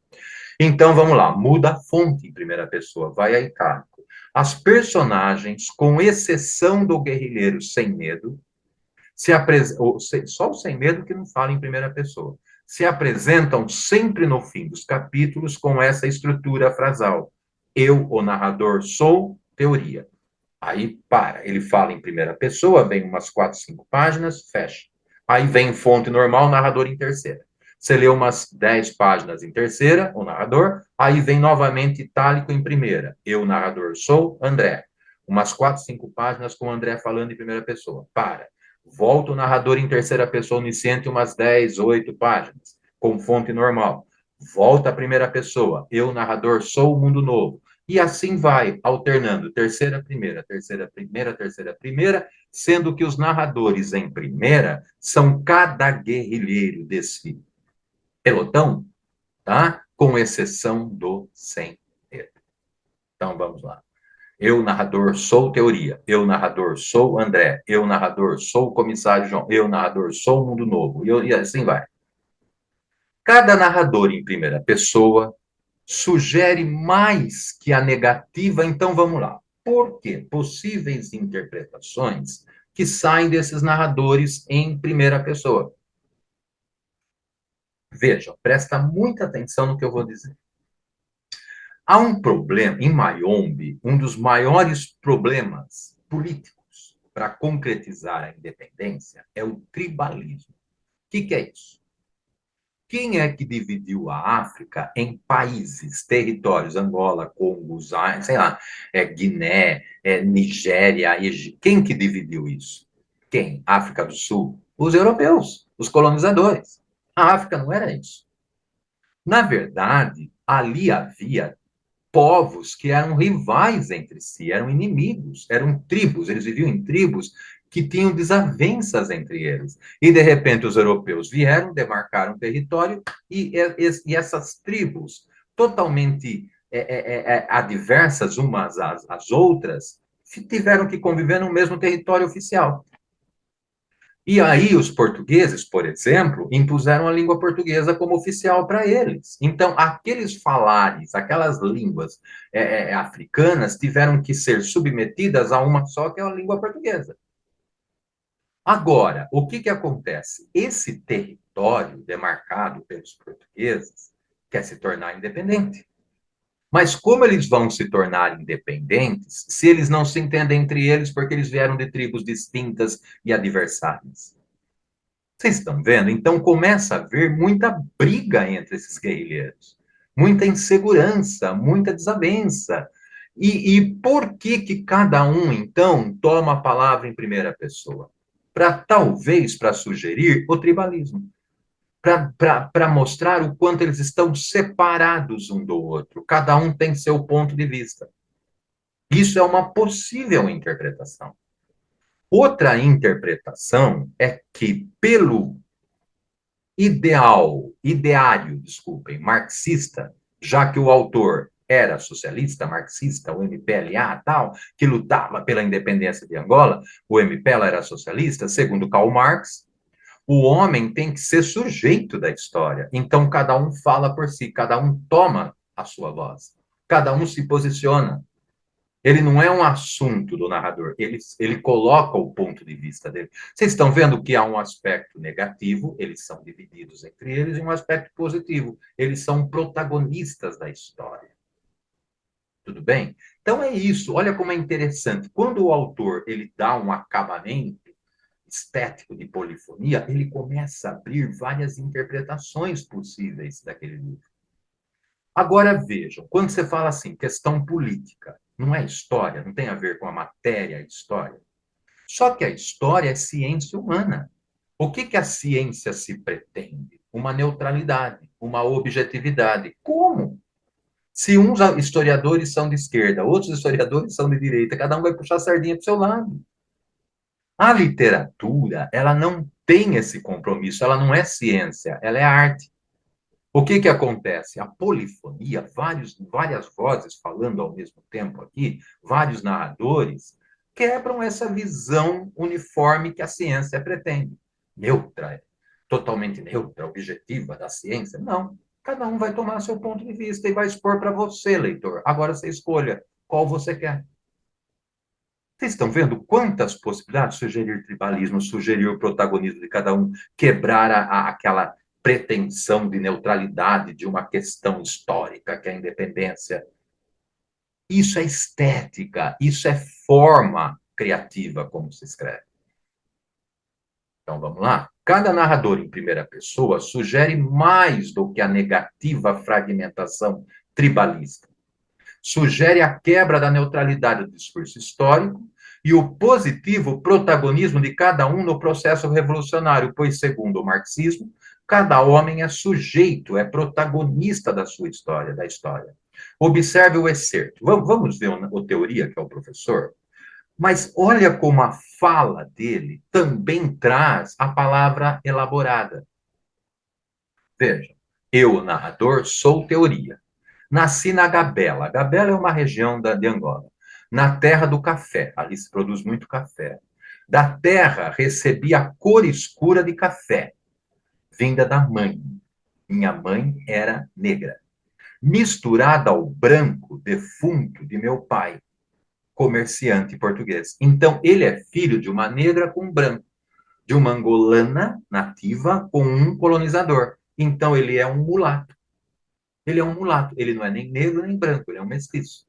Então, vamos lá, muda a fonte em primeira pessoa, vai a itálico. As personagens, com exceção do guerrilheiro sem medo, só o sem medo que não fala em primeira pessoa, se apresentam sempre no fim dos capítulos com essa estrutura frasal. Eu, o narrador, sou teoria. Aí para, ele fala em primeira pessoa, vem umas 4, 5 páginas, fecha. Aí vem fonte normal, narrador em terceira. Você lê umas 10 páginas em terceira, o narrador, aí vem novamente itálico em primeira. Eu, narrador, sou André. Umas 4, 5 páginas com o André falando em primeira pessoa. Para. Volta o narrador em terceira pessoa onisciente, umas 10, 8 páginas, com fonte normal. Volta a primeira pessoa. Eu, narrador, sou o mundo novo. E assim vai, alternando terceira, primeira, terceira, primeira, terceira, primeira, sendo que os narradores em primeira são cada guerrilheiro desse pelotão, tá? Com exceção do sem medo. Então, vamos lá. Eu, narrador, sou teoria. Eu, narrador, sou André. Eu, narrador, sou o comissário João. Eu, narrador, sou o mundo novo. E assim vai. Cada narrador em primeira pessoa sugere mais que a negativa, então vamos lá. Por quê? Possíveis interpretações que saem desses narradores em primeira pessoa. Vejam, presta muita atenção no que eu vou dizer. Há um problema, em Mayombe, um dos maiores problemas políticos para concretizar a independência é o tribalismo. O que é isso? Quem é que dividiu a África em países, territórios, Angola, Congo, Zaire, sei lá, Guiné, Nigéria, Egito? Quem que dividiu isso? Quem? África do Sul? Os europeus, os colonizadores. A África não era isso. Na verdade, ali havia povos que eram rivais entre si, eram inimigos, eram tribos, eles viviam em tribos que tinham desavenças entre eles. E, de repente, os europeus vieram, demarcaram território, e essas tribos, totalmente adversas umas às outras, tiveram que conviver no mesmo território oficial. E aí os portugueses, por exemplo, impuseram a língua portuguesa como oficial para eles. Então, aqueles falares, aquelas línguas africanas tiveram que ser submetidas a uma só, que é a língua portuguesa. Agora, o que acontece? Esse território demarcado pelos portugueses quer se tornar independente. Mas como eles vão se tornar independentes se eles não se entendem entre eles porque eles vieram de tribos distintas e adversárias? Vocês estão vendo? Então começa a haver muita briga entre esses guerrilheiros, muita insegurança, muita desavença. E por que que cada um, então, toma a palavra em primeira pessoa? Talvez para sugerir o tribalismo, para mostrar o quanto eles estão separados um do outro. Cada um tem seu ponto de vista. Isso é uma possível interpretação. Outra interpretação é que, pelo ideário, desculpem, marxista, já que o autor era socialista, marxista, o MPLA tal, que lutava pela independência de Angola, o MPLA era socialista, segundo Karl Marx, o homem tem que ser sujeito da história. Então, cada um fala por si, cada um toma a sua voz, cada um se posiciona. Ele não é um assunto do narrador, ele coloca o ponto de vista dele. Vocês estão vendo que há um aspecto negativo, eles são divididos entre eles, e um aspecto positivo, eles são protagonistas da história. Tudo bem? Então é isso, olha como é interessante. Quando o autor ele dá um acabamento estético de polifonia, ele começa a abrir várias interpretações possíveis daquele livro. Agora vejam, quando você fala assim, questão política, não é história, não tem a ver com a matéria, a história. Só que a história é ciência humana. O que que a ciência se pretende? Uma neutralidade, uma objetividade. Como? Se uns historiadores são de esquerda, outros historiadores são de direita, cada um vai puxar a sardinha para o seu lado. A literatura, ela não tem esse compromisso, ela não é ciência, ela é arte. O que que acontece? A polifonia, várias vozes falando ao mesmo tempo aqui, vários narradores, quebram essa visão uniforme que a ciência pretende. Neutra, totalmente neutra, objetiva da ciência. Não. Cada um vai tomar seu ponto de vista e vai expor para você, leitor. Agora você escolha qual você quer. Vocês estão vendo quantas possibilidades? Sugerir tribalismo, sugerir o protagonismo de cada um, quebrar aquela pretensão de neutralidade de uma questão histórica, que é a independência. Isso é estética, isso é forma criativa, como se escreve. Então, vamos lá? Cada narrador em primeira pessoa sugere mais do que a negativa fragmentação tribalista. Sugere a quebra da neutralidade do discurso histórico e o positivo protagonismo de cada um no processo revolucionário, pois, segundo o marxismo, cada homem é sujeito, é protagonista da sua história, da história. Observe o excerto. Vamos ver o teoria, que é o professor? Mas olha como a fala dele também traz a palavra elaborada. Veja, eu, narrador, sou teoria. Nasci na Gabela. A Gabela é uma região de Angola. Na terra do café. Ali se produz muito café. Da terra recebi a cor escura de café, vinda da mãe. Minha mãe era negra. Misturada ao branco defunto de meu pai, comerciante português. Então, ele é filho de uma negra com um branco, de uma angolana nativa com um colonizador. Então, ele é um mulato. Ele é um mulato. Ele não é nem negro nem branco, ele é um mestiço.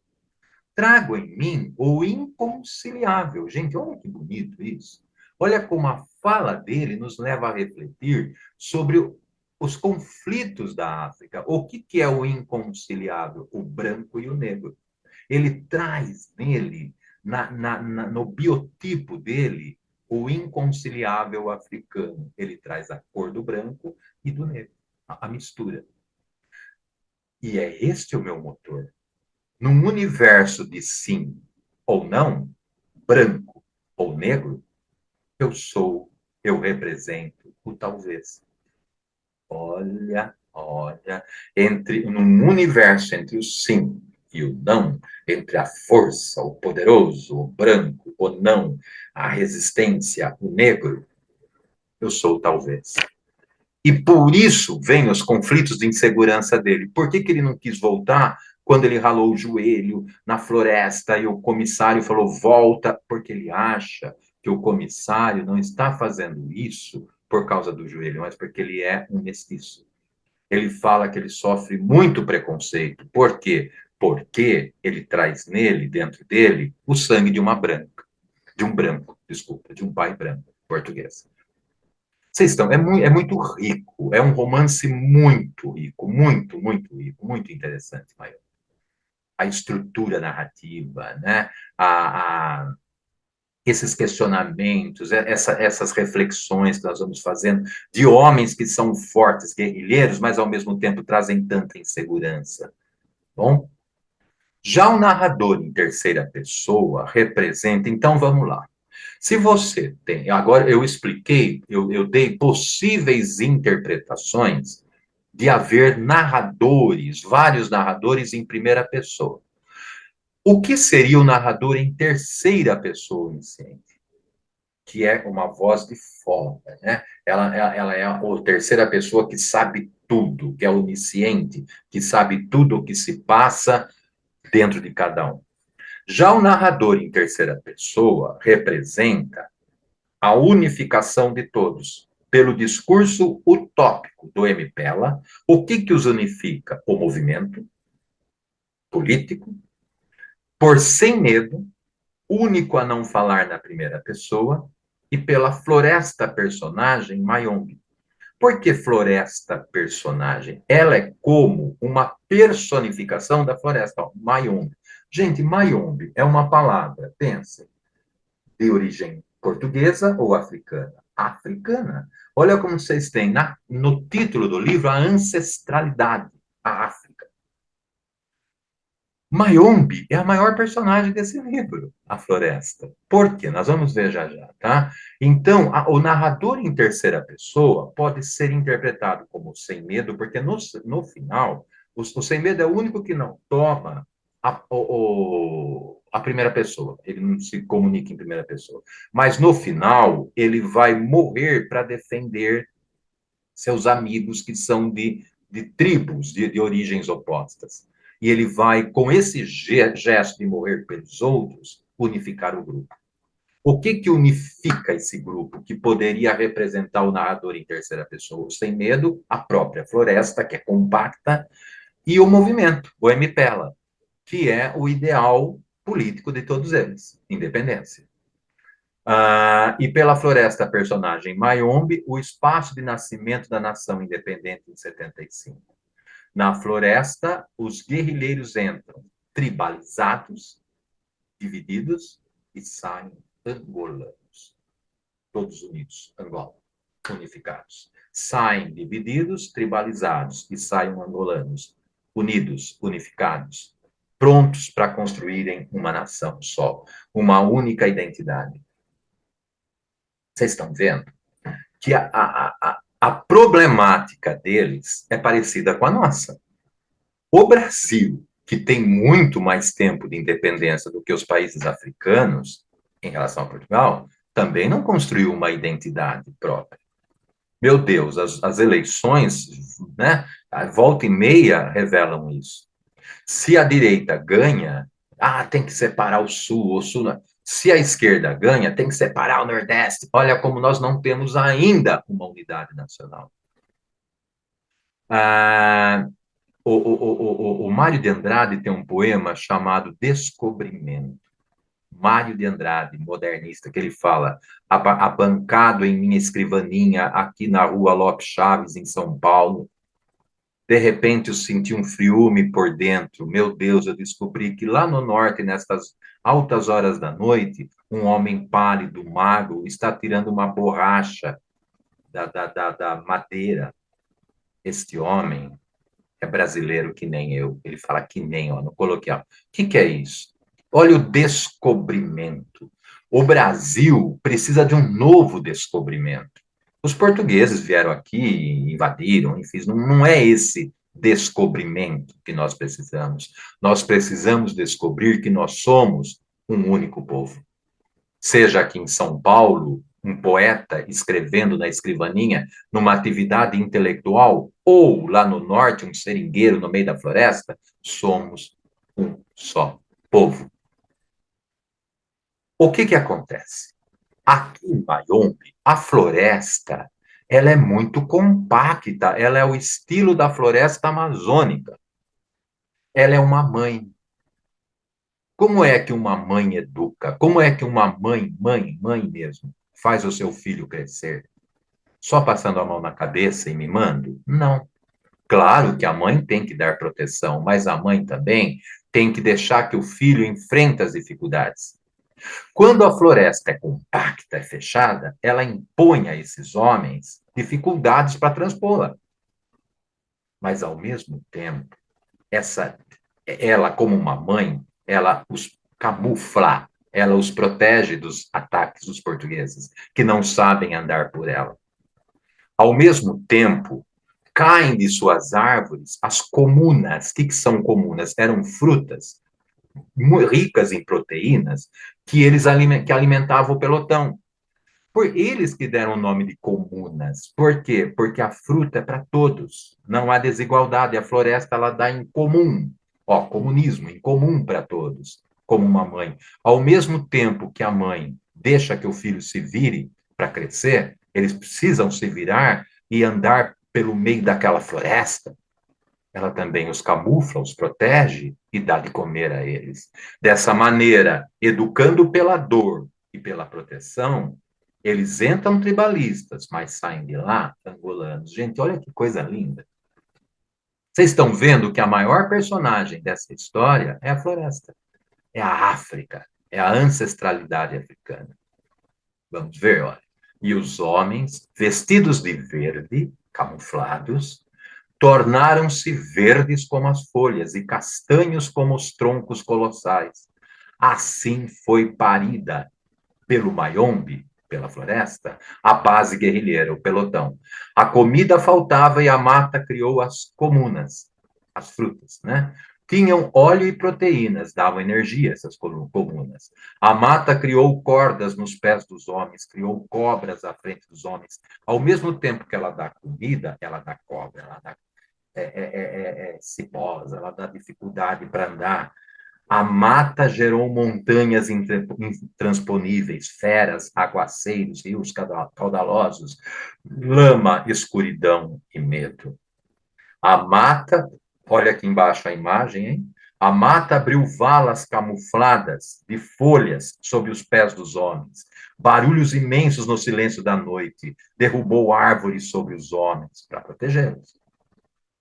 Trago em mim o inconciliável. Gente, olha que bonito isso. Olha como a fala dele nos leva a refletir sobre os conflitos da África. O que é o inconciliável? O branco e o negro. Ele traz nele, no biotipo dele, o inconciliável africano. Ele traz a cor do branco e do negro, a mistura. E é este o meu motor. Num universo de sim ou não, branco ou negro, eu represento o talvez. Olha, num universo entre o sim e o não, entre a força, o poderoso, o branco, o não, a resistência, o negro, eu sou o talvez. E por isso vem os conflitos de insegurança dele. Por que ele não quis voltar quando ele ralou o joelho na floresta e o comissário falou, volta? Porque ele acha que o comissário não está fazendo isso por causa do joelho, mas porque ele é um mestiço. Ele fala que ele sofre muito preconceito. Por quê? Porque ele traz nele, dentro dele, o sangue de uma branca. De um branco, desculpa, de um pai branco, português. Vocês estão, é muito rico, é um romance muito rico, muito, muito rico, muito interessante, Maio. a estrutura narrativa, né? Esses questionamentos, essas reflexões que nós vamos fazendo de homens que são fortes, guerrilheiros, mas ao mesmo tempo trazem tanta insegurança. Bom, já o narrador em terceira pessoa representa, então vamos lá. Se você tem, agora eu expliquei, eu dei possíveis interpretações de haver narradores, vários narradores em primeira pessoa. O que seria o narrador em terceira pessoa onisciente? Que é uma voz de fora, né? Ela é a terceira pessoa que sabe tudo, que é onisciente, que sabe tudo o que se passa dentro de cada um. Já o narrador em terceira pessoa representa a unificação de todos. Pelo discurso utópico do MPela, o que os unifica? O movimento político, por sem medo, único a não falar na primeira pessoa, e pela floresta personagem Mayombe. Por que floresta personagem? Ela é como uma personificação da floresta, Mayombe. Gente, Mayombe é uma palavra, pensem, de origem portuguesa ou africana? Africana. Olha como vocês têm no título do livro a ancestralidade, a África. Mayombe é a maior personagem desse livro, A Floresta. Por quê? Nós vamos ver já já, tá? Então, o narrador em terceira pessoa pode ser interpretado como sem medo, porque no final, o sem medo é o único que não toma a primeira pessoa. Ele não se comunica em primeira pessoa. Mas no final, ele vai morrer para defender seus amigos que são de tribos de origens opostas. E ele vai, com esse gesto de morrer pelos outros, unificar o grupo. O que unifica esse grupo, que poderia representar o narrador em terceira pessoa? Sem medo, a própria floresta, que é compacta, e o movimento, o MPela, que é o ideal político de todos eles, independência. E pela floresta personagem Mayombe, o espaço de nascimento da nação independente em 75. Na floresta, os guerrilheiros entram tribalizados, divididos, e saem angolanos. Todos unidos, Angola, unificados. Saem divididos, tribalizados, e saem angolanos, unidos, unificados, prontos para construírem uma nação só, uma única identidade. Vocês estão vendo que a problemática deles é parecida com a nossa. O Brasil, que tem muito mais tempo de independência do que os países africanos, em relação a Portugal, também não construiu uma identidade própria. Meu Deus, as eleições, né, a volta e meia revelam isso. Se a direita ganha, tem que separar o Sul. Se a esquerda ganha, tem que separar o Nordeste. Olha como nós não temos ainda uma unidade nacional. O Mário de Andrade tem um poema chamado Descobrimento. Mário de Andrade, modernista, que ele fala: abancado em minha escrivaninha aqui na rua Lopes Chaves, em São Paulo, de repente eu senti um friume por dentro. Meu Deus, eu descobri que lá no norte, nestas altas horas da noite, um homem pálido, magro, está tirando uma borracha da madeira. Este homem é brasileiro que nem eu. Ele fala que nem, no coloquial. O que é isso? Olha o descobrimento. O Brasil precisa de um novo descobrimento. Os portugueses vieram aqui, invadiram, enfim, não é esse descobrimento que nós precisamos. Nós precisamos descobrir que nós somos um único povo. Seja aqui em São Paulo, um poeta escrevendo na escrivaninha, numa atividade intelectual, ou lá no norte, um seringueiro no meio da floresta, somos um só povo. O que acontece? Aqui em Mayombe, a floresta, ela é muito compacta, ela é o estilo da floresta amazônica. Ela é uma mãe. Como é que uma mãe educa? Como é que uma mãe mesmo, faz o seu filho crescer? Só passando a mão na cabeça e mimando? Não. Claro que a mãe tem que dar proteção, mas a mãe também tem que deixar que o filho enfrente as dificuldades. Quando a floresta é compacta e fechada, ela impõe a esses homens dificuldades para transpô-la. Mas, ao mesmo tempo, ela, como uma mãe, ela os camufla, ela os protege dos ataques dos portugueses, que não sabem andar por ela. Ao mesmo tempo, caem de suas árvores as comunas. O que são comunas? Eram frutas ricas em proteínas que alimentavam o pelotão. Por eles que deram o nome de comunas. Por quê? Porque a fruta é para todos. Não há desigualdade. A floresta ela dá em comum. Ó, comunismo, em comum para todos, como uma mãe. Ao mesmo tempo que a mãe deixa que o filho se vire para crescer, eles precisam se virar e andar pelo meio daquela floresta. Ela também os camufla, os protege e dá de comer a eles. Dessa maneira, educando pela dor e pela proteção, eles entram tribalistas, mas saem de lá angolanos. Gente, olha que coisa linda. Vocês estão vendo que a maior personagem dessa história é a floresta, é a África, é a ancestralidade africana. Vamos ver, olha. E os homens, vestidos de verde, camuflados, tornaram-se verdes como as folhas e castanhos como os troncos colossais. Assim foi parida pelo Mayombe, pela floresta, a base guerrilheira, o pelotão. A comida faltava e a mata criou as comunas, as frutas, né? Tinham óleo e proteínas, davam energia essas comunas. A mata criou cordas nos pés dos homens, criou cobras à frente dos homens. Ao mesmo tempo que ela dá comida, ela dá cobra, ela dá cipós, ela dá dificuldade para andar. A mata gerou montanhas intransponíveis, feras, aguaceiros, rios caudalosos, lama, escuridão e medo. A mata, olha aqui embaixo a imagem, hein? A mata abriu valas camufladas de folhas sob os pés dos homens. Barulhos imensos no silêncio da noite. Derrubou árvores sobre os homens para protegê-los.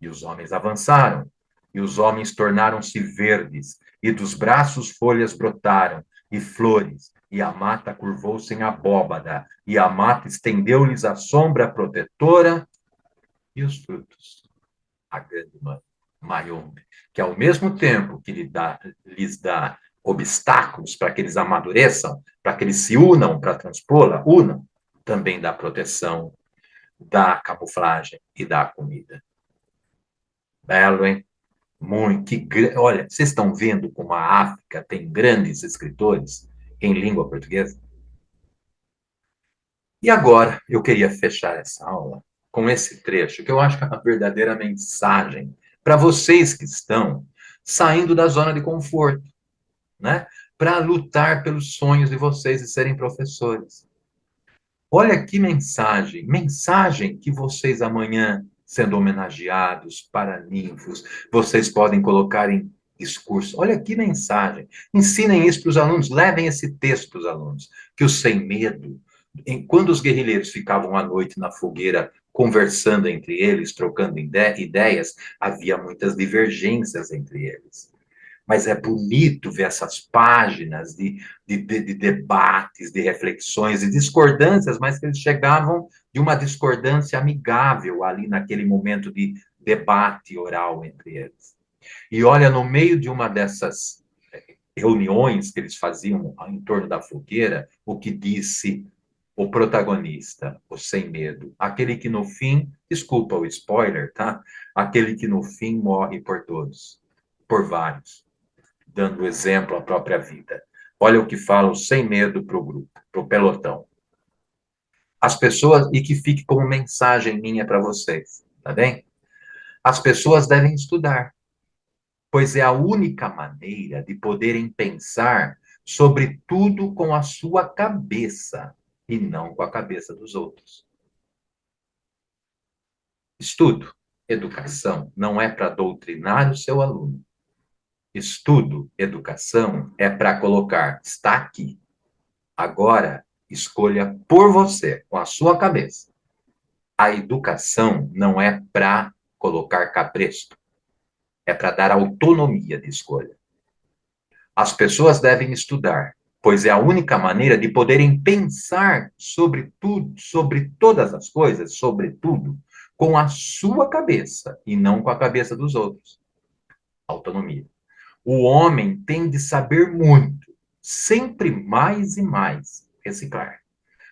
E os homens avançaram, e os homens tornaram-se verdes, e dos braços folhas brotaram, e flores, e a mata curvou-se em abóbada, e a mata estendeu-lhes a sombra protetora e os frutos. A grande mãe, Mayombe, que ao mesmo tempo que lhes dá obstáculos para que eles amadureçam, para que eles se unam para transpô-la, também dá proteção, dá camuflagem e dá comida. Belo, hein? Muito. Olha, vocês estão vendo como a África tem grandes escritores em língua portuguesa? E agora, eu queria fechar essa aula com esse trecho, que eu acho que é a verdadeira mensagem para vocês que estão saindo da zona de conforto, né? Para lutar pelos sonhos de vocês de serem professores. Olha que mensagem que vocês amanhã, sendo homenageados, paraninfos, vocês podem colocar em discurso. Olha que mensagem. Ensinem isso para os alunos, levem esse texto para os alunos, que o sem medo, quando os guerrilheiros ficavam à noite na fogueira conversando entre eles, trocando ideias, havia muitas divergências entre eles. Mas é bonito ver essas páginas de debates, de reflexões, de discordâncias, mas que eles chegavam de uma discordância amigável ali naquele momento de debate oral entre eles. E olha, no meio de uma dessas reuniões que eles faziam em torno da fogueira, o que disse o protagonista, o sem medo, aquele que no fim, desculpa o spoiler, tá? Aquele que no fim morre por todos, por vários, dando exemplo à própria vida. Olha o que falam sem medo para o grupo, para o pelotão. As pessoas, e que fique como mensagem minha para vocês, tá bem? As pessoas devem estudar, pois é a única maneira de poderem pensar sobre tudo com a sua cabeça e não com a cabeça dos outros. Estudo, educação, não é para doutrinar o seu aluno. Estudo, educação, é para colocar, está aqui. Agora, escolha por você, com a sua cabeça. A educação não é para colocar cabresto. É para dar autonomia de escolha. As pessoas devem estudar, pois é a única maneira de poderem pensar sobre tudo, sobre todas as coisas, sobre tudo, com a sua cabeça e não com a cabeça dos outros. Autonomia. O homem tem de saber muito, sempre mais e mais, reciclar,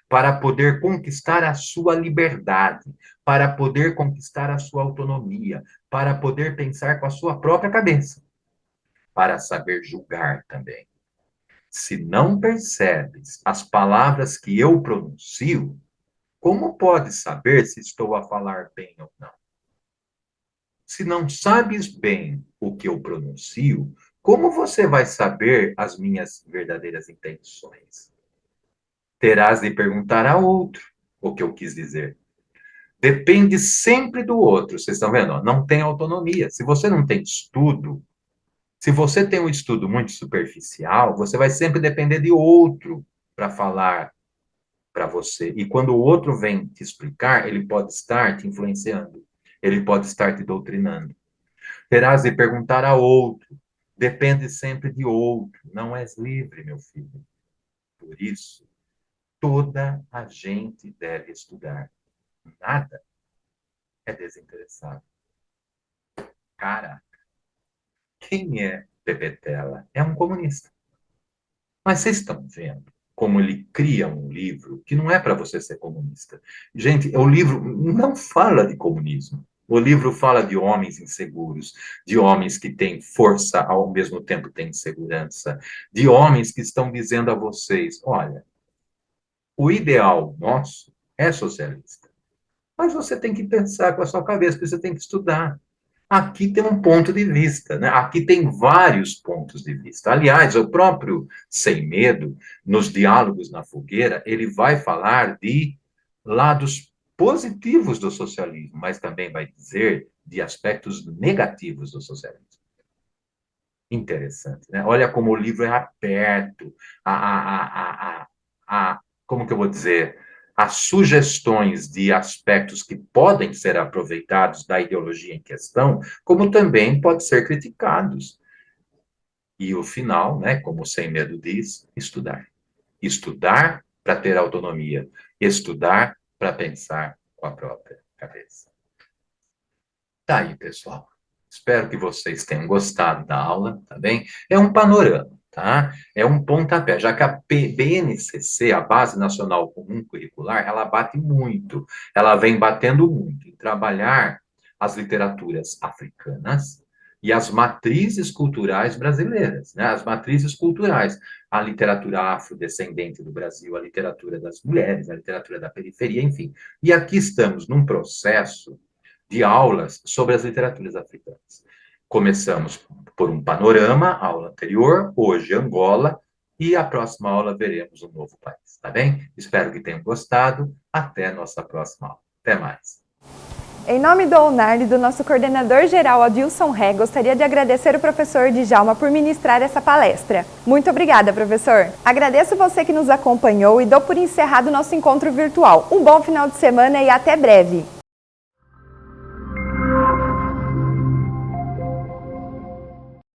para poder conquistar a sua liberdade, para poder conquistar a sua autonomia, para poder pensar com a sua própria cabeça, para saber julgar também. Se não percebes as palavras que eu pronuncio, como podes saber se estou a falar bem ou não? Se não sabes bem o que eu pronuncio, como você vai saber as minhas verdadeiras intenções? Terás de perguntar a outro o que eu quis dizer. Depende sempre do outro. Vocês estão vendo? Não tem autonomia. Se você não tem estudo, se você tem um estudo muito superficial, você vai sempre depender de outro para falar para você. E quando o outro vem te explicar, ele pode estar te influenciando. Ele pode estar te doutrinando. Terás de perguntar a outro. Depende sempre de outro. Não és livre, meu filho. Por isso, toda a gente deve estudar. Nada é desinteressado. Caraca. Quem é Pepetela? É um comunista. Mas vocês estão vendo como ele cria um livro que não é para você ser comunista. Gente, o livro não fala de comunismo. O livro fala de homens inseguros, de homens que têm força, ao mesmo tempo têm insegurança, de homens que estão dizendo a vocês, olha, o ideal nosso é socialista. Mas você tem que pensar com a sua cabeça, porque você tem que estudar. Aqui tem um ponto de vista, né? Aqui tem vários pontos de vista. Aliás, o próprio Sem Medo, nos Diálogos na Fogueira, ele vai falar de lados positivos do socialismo, mas também vai dizer de aspectos negativos do socialismo. Interessante, né? Olha como o livro é aberto como que eu vou dizer? As sugestões de aspectos que podem ser aproveitados da ideologia em questão, como também pode ser criticados. E o final, né, como o Sem Medo diz, estudar. Estudar para ter autonomia. Estudar para pensar com a própria cabeça. Tá aí, pessoal. Espero que vocês tenham gostado da aula, tá bem? É um panorama, tá? É um pontapé, já que a BNCC, a Base Nacional Comum Curricular, ela bate muito, ela vem batendo muito em trabalhar as literaturas africanas e as matrizes culturais brasileiras, né? As matrizes culturais, a literatura afrodescendente do Brasil, a literatura das mulheres, a literatura da periferia, enfim. E aqui estamos num processo de aulas sobre as literaturas africanas. Começamos por um panorama, a aula anterior, hoje Angola, e a próxima aula veremos um novo país, tá bem? Espero que tenham gostado. Até a nossa próxima aula. Até mais. Em nome do UNARD e do nosso coordenador-geral Adilson Ré, gostaria de agradecer o professor Djalma por ministrar essa palestra. Muito obrigada, professor. Agradeço você que nos acompanhou e dou por encerrado nosso encontro virtual. Um bom final de semana e até breve.